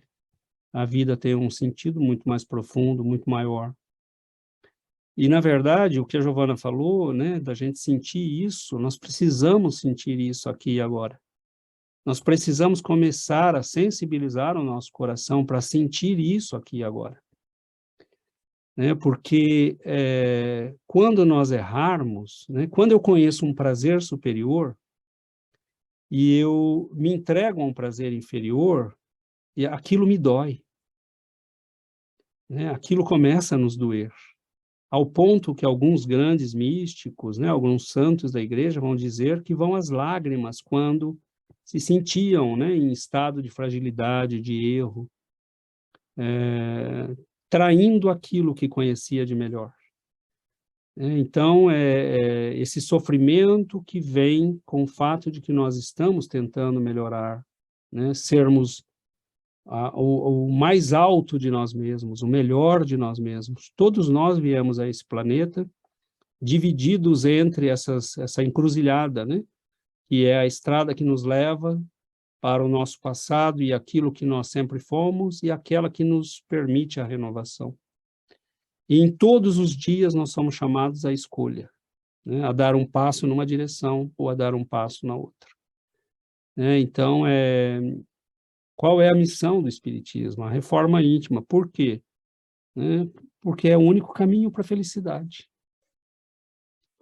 a vida tem um sentido muito mais profundo, muito maior. E, na verdade, o que a Giovana falou, né, da gente sentir isso, nós precisamos sentir isso aqui e agora. Nós precisamos começar a sensibilizar o nosso coração para sentir isso aqui e agora. Né, porque quando nós errarmos, né, quando eu conheço um prazer superior e eu me entrego a um prazer inferior, e aquilo me dói. Né, aquilo começa a nos doer. Ao ponto que alguns grandes místicos, né, alguns santos da igreja vão dizer que vão às lágrimas quando se sentiam, né, em estado de fragilidade, de erro, traindo aquilo que conhecia de melhor. Então, esse sofrimento que vem com o fato de que nós estamos tentando melhorar, né, sermos o mais alto de nós mesmos, o melhor de nós mesmos. Todos nós viemos a esse planeta divididos entre essa encruzilhada, né, que é a estrada que nos leva para o nosso passado e aquilo que nós sempre fomos, e aquela que nos permite a renovação. E em todos os dias nós somos chamados à escolha, né, a dar um passo numa direção ou a dar um passo na outra. Então, qual é a missão do Espiritismo? A reforma íntima. Por quê? Porque é o único caminho para a felicidade.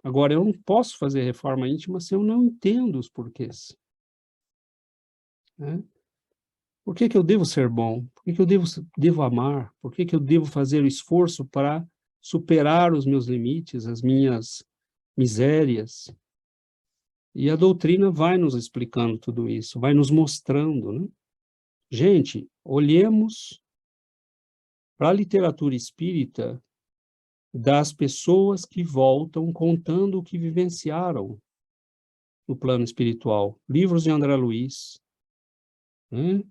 Agora, eu não posso fazer reforma íntima se eu não entendo os porquês. Por que eu devo ser bom? Por que eu devo amar? Por que eu devo fazer o esforço para superar os meus limites, as minhas misérias? E a doutrina vai nos explicando tudo isso, vai nos mostrando, né? Gente, olhemos para a literatura espírita das pessoas que voltam contando o que vivenciaram no plano espiritual. Livros de André Luiz, né?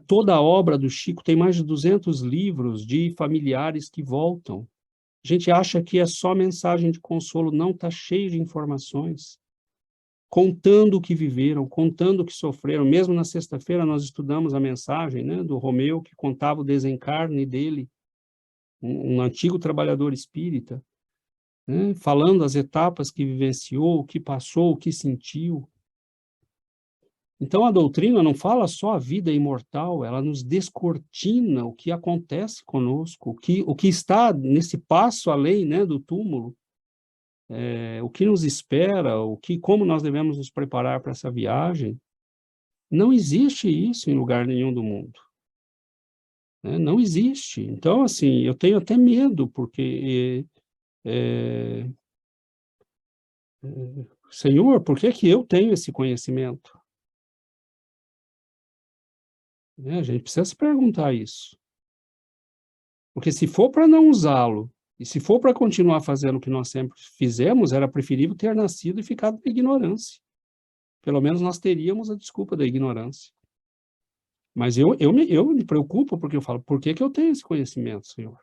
Toda a obra do Chico tem mais de 200 livros de familiares que voltam. A gente acha que é só mensagem de consolo, não, está cheio de informações, contando o que viveram, contando o que sofreram. Mesmo na sexta-feira nós estudamos a mensagem, né, do Romeu, que contava o desencarne dele, um antigo trabalhador espírita, né, falando as etapas que vivenciou, o que passou, o que sentiu. Então, a doutrina não fala só a vida imortal, ela nos descortina o que acontece conosco, o que está nesse passo além, né, do túmulo, o que nos espera, como nós devemos nos preparar para essa viagem. Não existe isso em lugar nenhum do mundo. Não existe. Então, assim, eu tenho até medo, porque... Senhor, por que eu tenho esse conhecimento? A gente precisa se perguntar isso. Porque se for para não usá-lo, e se for para continuar fazendo o que nós sempre fizemos, era preferível ter nascido e ficado na ignorância. Pelo menos nós teríamos a desculpa da ignorância. Mas eu me preocupo, porque eu falo, por que eu tenho esse conhecimento, Senhor?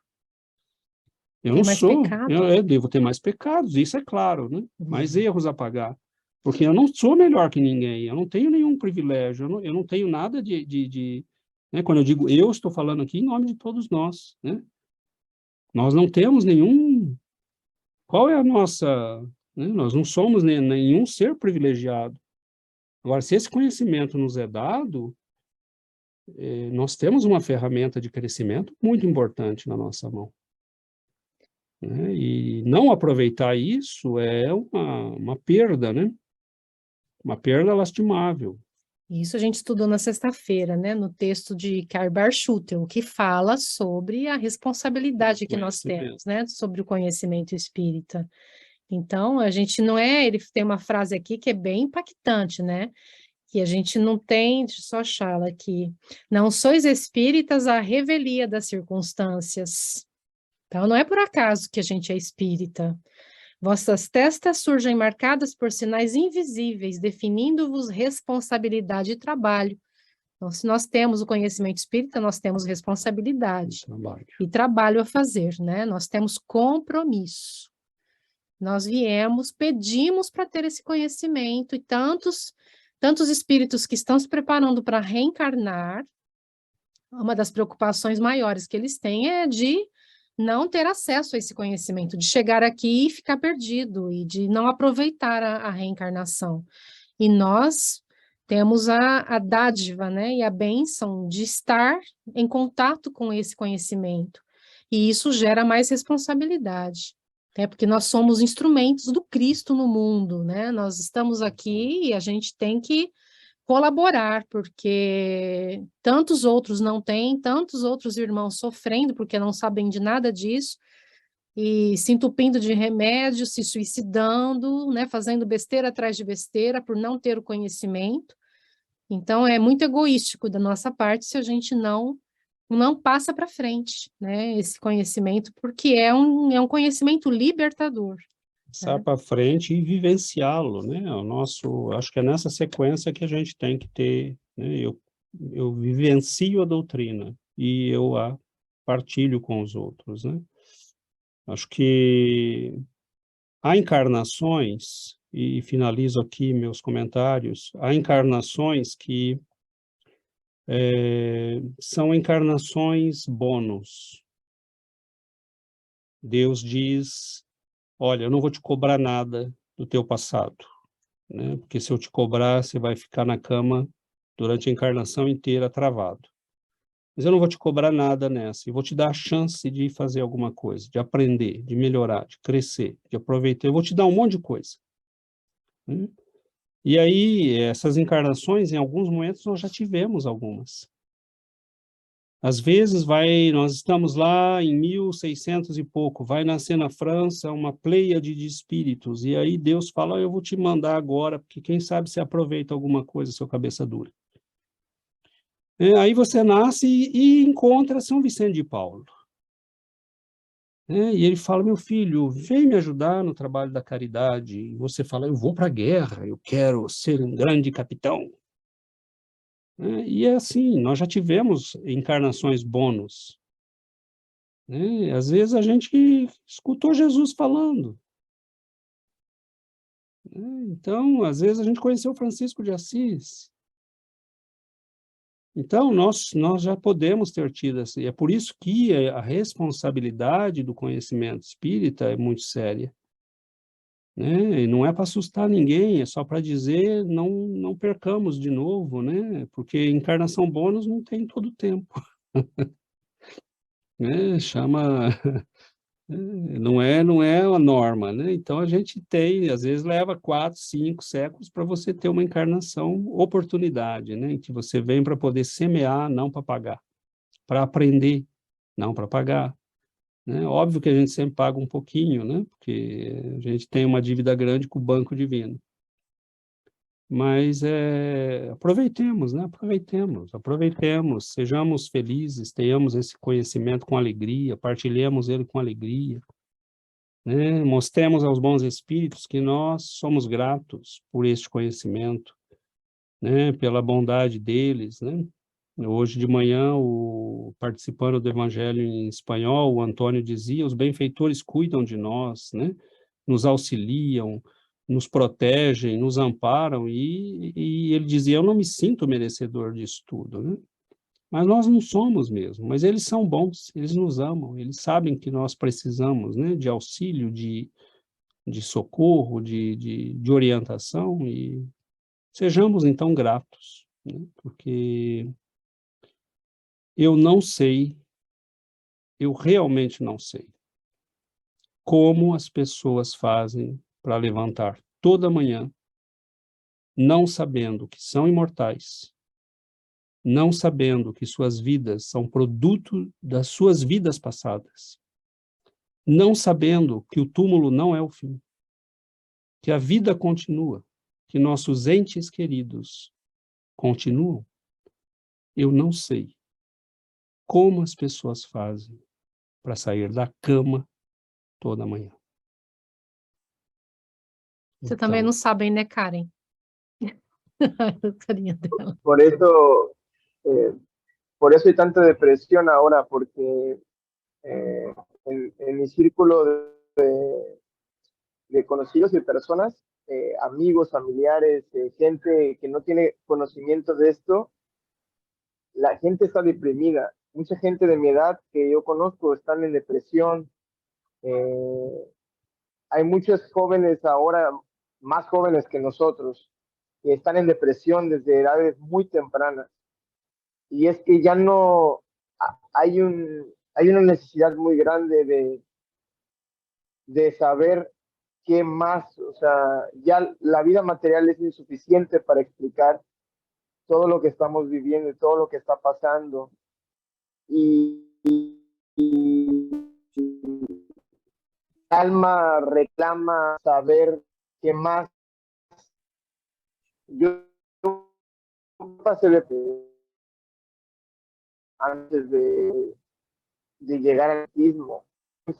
Eu não sou, eu devo ter mais pecados, isso é claro, né? Mais erros a pagar. Porque eu não sou melhor que ninguém, eu não tenho nenhum privilégio, eu não tenho nada né? Quando eu digo eu, estou falando aqui em nome de todos nós, né? Nós não temos nenhum... Qual é a nossa... Né? Nós não somos nenhum ser privilegiado. Agora, se esse conhecimento nos é dado, nós temos uma ferramenta de crescimento muito importante na nossa mão. Né? E não aproveitar isso é uma perda, né? Uma perda lastimável. Isso a gente estudou na sexta-feira, né, no texto de Karl Barchutel, que fala sobre a responsabilidade que nós temos, né, sobre o conhecimento espírita. Então, a gente não é... Ele tem uma frase aqui que é bem impactante, né? Que a gente não tem... Deixa eu só achá-la aqui. Não sois espíritas à revelia das circunstâncias. Então, não é por acaso que a gente é espírita. Vossas testas surgem marcadas por sinais invisíveis, definindo-vos responsabilidade e trabalho. Então, se nós temos o conhecimento espírita, nós temos responsabilidade e trabalho a fazer, né? Nós temos compromisso. Nós viemos, pedimos para ter esse conhecimento, e tantos espíritos que estão se preparando para reencarnar, uma das preocupações maiores que eles têm é de não ter acesso a esse conhecimento, de chegar aqui e ficar perdido, e de não aproveitar a reencarnação. E nós temos a dádiva, né, e a bênção de estar em contato com esse conhecimento. E isso gera mais responsabilidade, né, porque nós somos instrumentos do Cristo no mundo, né? Nós estamos aqui e a gente tem que colaborar, porque tantos outros não têm, tantos outros irmãos sofrendo porque não sabem de nada disso, e se entupindo de remédio, se suicidando, né, fazendo besteira atrás de besteira por não ter o conhecimento. Então, é muito egoístico da nossa parte se a gente não passa para frente, né, esse conhecimento, porque é um conhecimento libertador. Passar para frente e vivenciá-lo, né? Acho que é nessa sequência que a gente tem que ter, né? Eu vivencio a doutrina e eu a partilho com os outros, né? Acho que há encarnações, e finalizo aqui meus comentários, há encarnações que são encarnações bônus. Deus diz: olha, eu não vou te cobrar nada do teu passado, né? Porque se eu te cobrar, você vai ficar na cama durante a encarnação inteira travado. Mas eu não vou te cobrar nada nessa, e vou te dar a chance de fazer alguma coisa, de aprender, de melhorar, de crescer, de aproveitar. Eu vou te dar um monte de coisa, né? E aí, essas encarnações, em alguns momentos, nós já tivemos algumas. Às vezes nós estamos lá em 1600 e pouco, vai nascer na França uma pleiade de espíritos, e aí Deus fala: eu vou te mandar agora, porque quem sabe você aproveita alguma coisa, seu cabeça dura. Aí você nasce e encontra São Vicente de Paulo. E ele fala: meu filho, vem me ajudar no trabalho da caridade. E você fala: eu vou para a guerra, eu quero ser um grande capitão. E é assim, nós já tivemos encarnações bônus. Às vezes a gente escutou Jesus falando. Então, às vezes a gente conheceu Francisco de Assis. Então, nós já podemos ter tido assim. É por isso que a responsabilidade do conhecimento espírita é muito séria. E não é para assustar ninguém, é só para dizer: não percamos de novo, né? Porque encarnação bônus não tem todo o tempo. Não é a norma, né? Então a gente tem, às vezes leva 4, 5 séculos para você ter uma encarnação, oportunidade, né? Em que você vem para poder semear, não para pagar, para aprender, não para pagar. Óbvio que a gente sempre paga um pouquinho, né? Porque a gente tem uma dívida grande com o Banco Divino. Mas aproveitemos, né? Aproveitemos, sejamos felizes, tenhamos esse conhecimento com alegria, partilhemos ele com alegria, né? Mostremos aos bons espíritos que nós somos gratos por este conhecimento, né? Pela bondade deles, né? Hoje de manhã, participando do Evangelho em espanhol, o Antônio dizia: os benfeitores cuidam de nós, né? Nos auxiliam, nos protegem, nos amparam, e ele dizia: eu não me sinto merecedor disso tudo, né? Mas nós não somos mesmo, mas eles são bons, eles nos amam, eles sabem que nós precisamos, né? De auxílio, de socorro, de orientação, e sejamos então gratos, né? Porque eu não sei, eu realmente não sei como as pessoas fazem para levantar toda manhã, não sabendo que são imortais, não sabendo que suas vidas são produto das suas vidas passadas, não sabendo que o túmulo não é o fim, que a vida continua, que nossos entes queridos continuam, eu não sei como as pessoas fazem para sair da cama toda manhã. Você também Então, não sabe, né, Karen? A carinha dela. Eh, por eso hay tanta depresión ahora, porque en mi círculo de conocidos y personas, amigos, familiares, gente que no tiene conocimiento de esto, la gente está deprimida. Mucha gente de mi edad que yo conozco están en depresión. Hay muchos jóvenes ahora, más jóvenes que nosotros, que están en depresión desde edades muy tempranas. Y es que ya no hay una necesidad muy grande de saber qué más, o sea, ya la vida material es insuficiente para explicar todo lo que estamos viviendo y todo lo que está pasando. Y el alma reclama saber qué más. Yo pasé antes de llegar al autismo,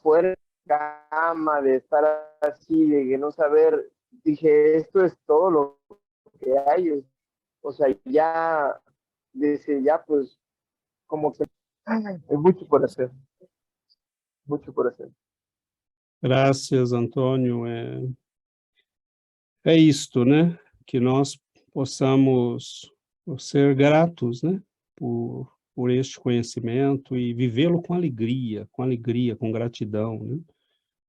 fuera de la cama, de estar así, de que no saber, dije, esto es todo lo que hay, o sea, ya, desde ya, pues, como que hay mucho por hacer, mucho por hacer. graças, Antônio. É isto, né? Que nós possamos ser gratos, né? Por este conhecimento e vivê-lo com alegria, com gratidão, né?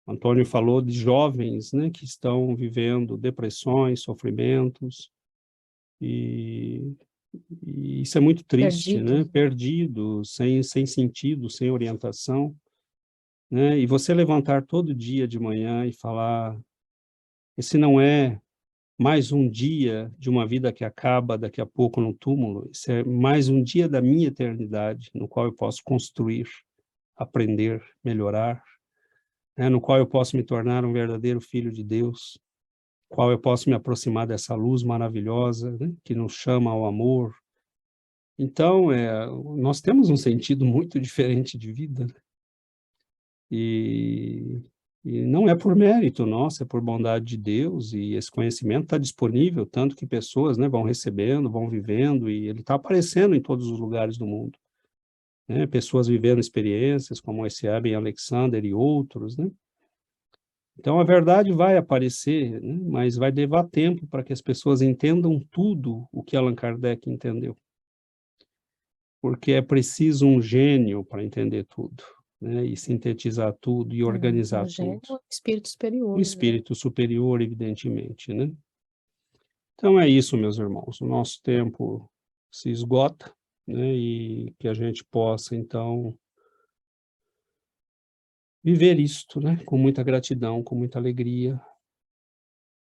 Antônio falou de jovens, né? Que estão vivendo depressões, sofrimentos, e isso é muito triste, Perdido. né? Perdido, sem sentido, sem orientação, né? E você levantar todo dia de manhã e falar, esse não é mais um dia de uma vida que acaba daqui a pouco no túmulo, esse é mais um dia da minha eternidade, no qual eu posso construir, aprender, melhorar, né? No qual eu posso me tornar um verdadeiro filho de Deus, qual eu posso me aproximar dessa luz maravilhosa, né? Que nos chama ao amor. Então, nós temos um sentido muito diferente de vida, né? E não é por mérito nosso, é por bondade de Deus, e esse conhecimento está disponível, tanto que pessoas, né, vão recebendo, vão vivendo, e ele está aparecendo em todos os lugares do mundo, né? Pessoas vivendo experiências como esse Eben Alexander e outros, né? Então, a verdade vai aparecer, né? Mas vai levar tempo para que as pessoas entendam tudo o que Allan Kardec entendeu. Porque é preciso um gênio para entender tudo, né? E sintetizar tudo e organizar Gênio, tudo. espírito superior. Um espírito superior, evidentemente, né? Então é isso, meus irmãos. O nosso tempo se esgota, né? E que a gente possa, então, viver isto, né? Com muita gratidão, com muita alegria.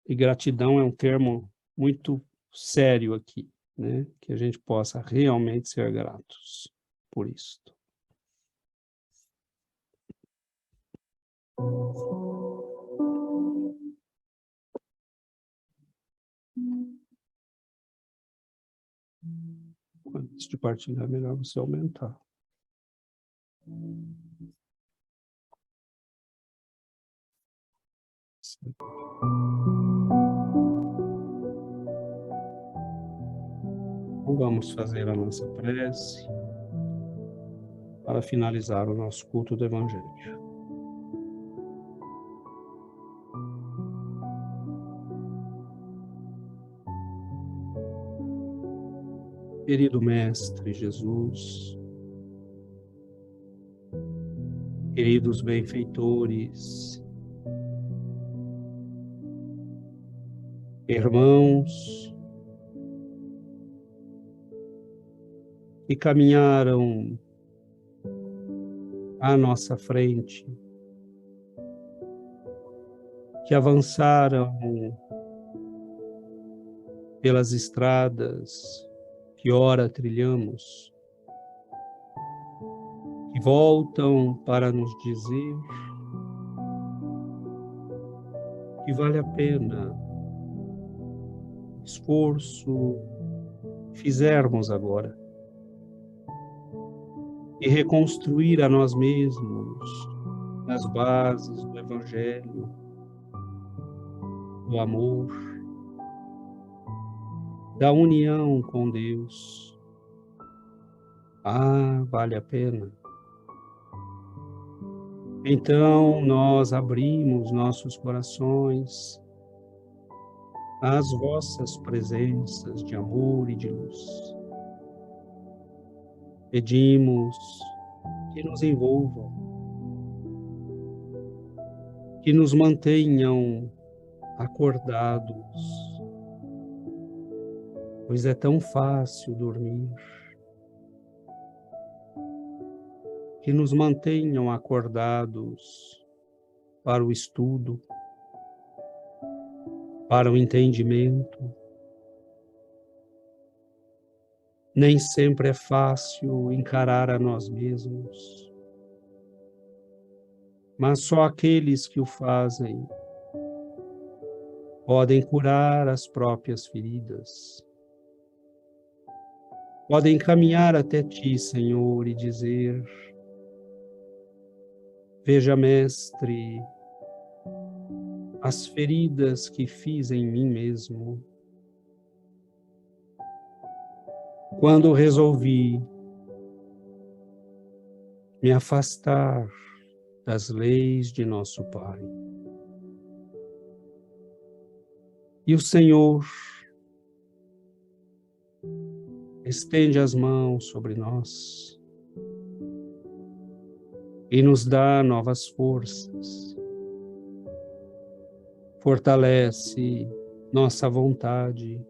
E gratidão é um termo muito sério aqui, né? Que a gente possa realmente ser gratos por isto. Antes de partilhar, é melhor você aumentar. Vamos fazer a nossa prece para finalizar o nosso culto do Evangelho. Querido Mestre Jesus, queridos benfeitores, irmãos que caminharam à nossa frente, que avançaram pelas estradas que ora trilhamos, que voltam para nos dizer que vale a pena o esforço que fizermos agora e reconstruir a nós mesmos as bases do Evangelho, do amor, da união com Deus. Ah, vale a pena. Então, nós abrimos nossos corações às vossas presenças de amor e de luz. Pedimos que nos envolvam, que nos mantenham acordados, pois é tão fácil dormir. Que nos mantenham acordados para o estudo, para o entendimento. Nem sempre é fácil encarar a nós mesmos, mas só aqueles que o fazem podem curar as próprias feridas. Podem caminhar até ti, Senhor, e dizer: veja, Mestre, as feridas que fiz em mim mesmo, quando resolvi me afastar das leis de nosso Pai. E o Senhor estende as mãos sobre nós e nos dá novas forças, fortalece nossa vontade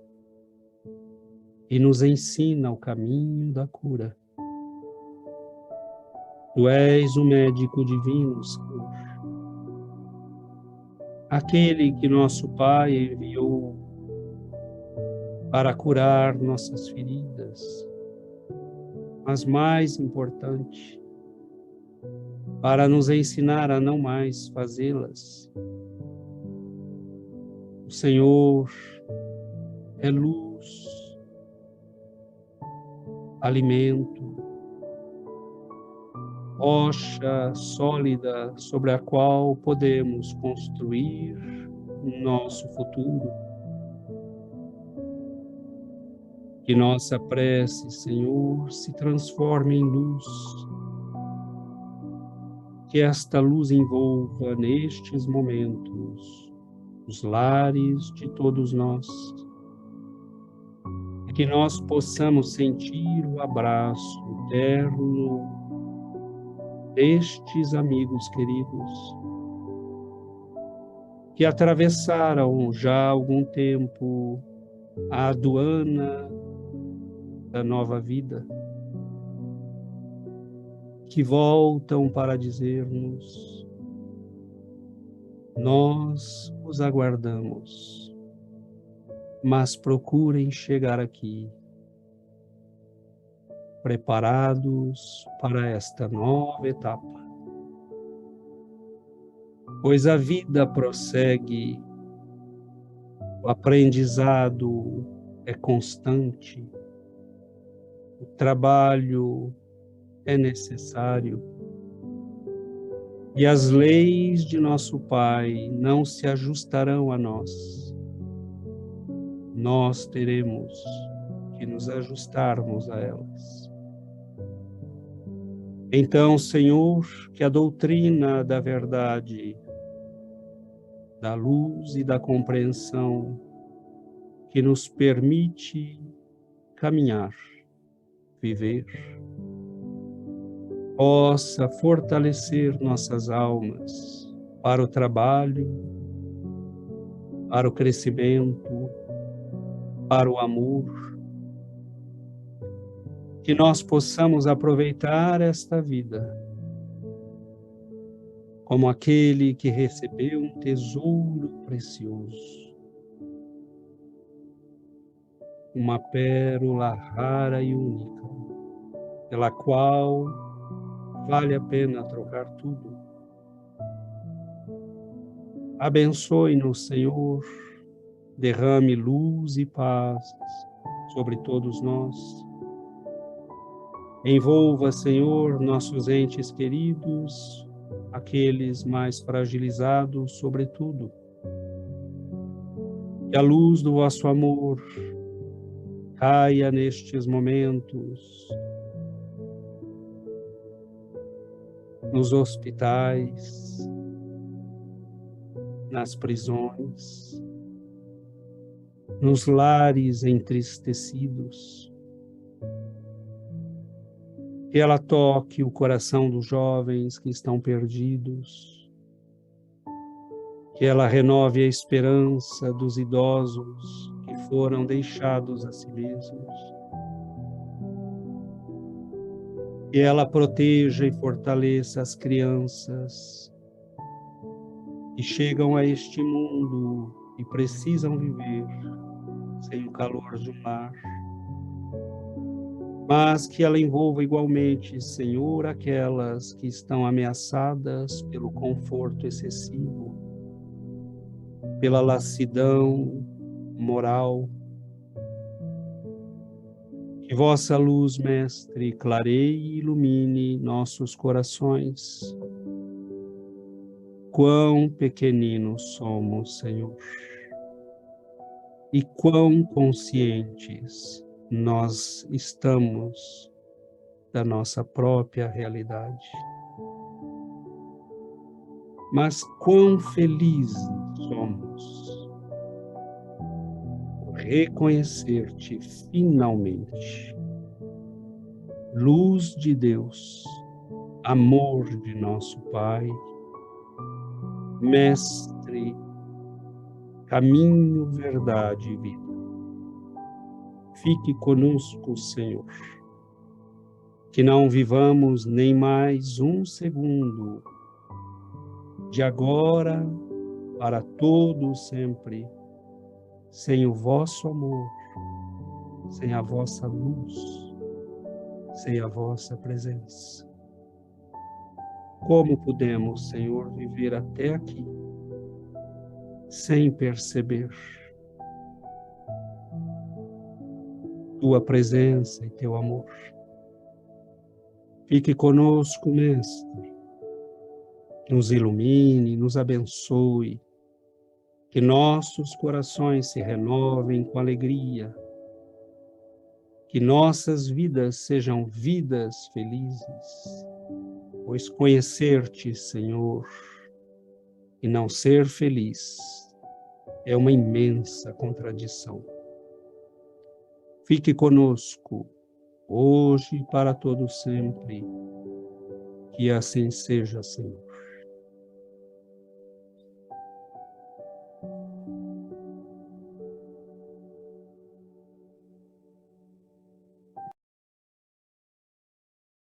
e nos ensina o caminho da cura. Tu és o médico divino, Senhor, aquele que nosso Pai enviou para curar nossas feridas, mas mais importante, para nos ensinar a não mais fazê-las. O Senhor é luz, alimento, rocha sólida sobre a qual podemos construir nosso futuro. Que nossa prece, Senhor, se transforme em luz. Que esta luz envolva nestes momentos os lares de todos nós. E que nós possamos sentir o abraço eterno destes amigos queridos que atravessaram já há algum tempo a aduana da nova vida, que voltam para dizer-nos: nós os aguardamos, mas procurem chegar aqui preparados para esta nova etapa. Pois a vida prossegue, o aprendizado é constante, o trabalho é necessário e as leis de nosso Pai não se ajustarão a nós. Nós teremos que nos ajustarmos a elas. Então, Senhor, que a doutrina da verdade, da luz e da compreensão que nos permite caminhar, viver, possa fortalecer nossas almas para o trabalho, para o crescimento, para o amor, que nós possamos aproveitar esta vida como aquele que recebeu um tesouro precioso, uma pérola rara e única, pela qual vale a pena trocar tudo. Abençoe-nos, Senhor, derrame luz e paz sobre todos nós. Envolva, Senhor, nossos entes queridos, aqueles mais fragilizados, sobretudo. Que a luz do vosso amor caia nestes momentos, nos hospitais, nas prisões, nos lares entristecidos. Que ela toque o coração dos jovens que estão perdidos. Que ela renove a esperança dos idosos que foram deixados a si mesmos. Que ela proteja e fortaleça as crianças que chegam a este mundo e precisam viver sem o calor de um lar. Mas que ela envolva igualmente, Senhor, aquelas que estão ameaçadas pelo conforto excessivo, pela lassidão moral. Que vossa luz, Mestre, clareie e ilumine nossos corações. Quão pequeninos somos, Senhor, e quão conscientes nós estamos da nossa própria realidade. Mas quão felizes somos por reconhecer-te finalmente. Luz de Deus, amor de nosso Pai, Mestre, caminho, verdade e vida. Fique conosco, Senhor, que não vivamos nem mais um segundo, de agora para todo sempre, sem o vosso amor, sem a vossa luz, sem a vossa presença. Como podemos, Senhor, viver até aqui, sem perceber tua presença e teu amor? Fique conosco, Mestre, nos ilumine, nos abençoe, que nossos corações se renovem com alegria, que nossas vidas sejam vidas felizes, pois conhecer-te, Senhor, e não ser feliz é uma imensa contradição. Fique conosco, hoje e para todo sempre, que assim seja, Senhor.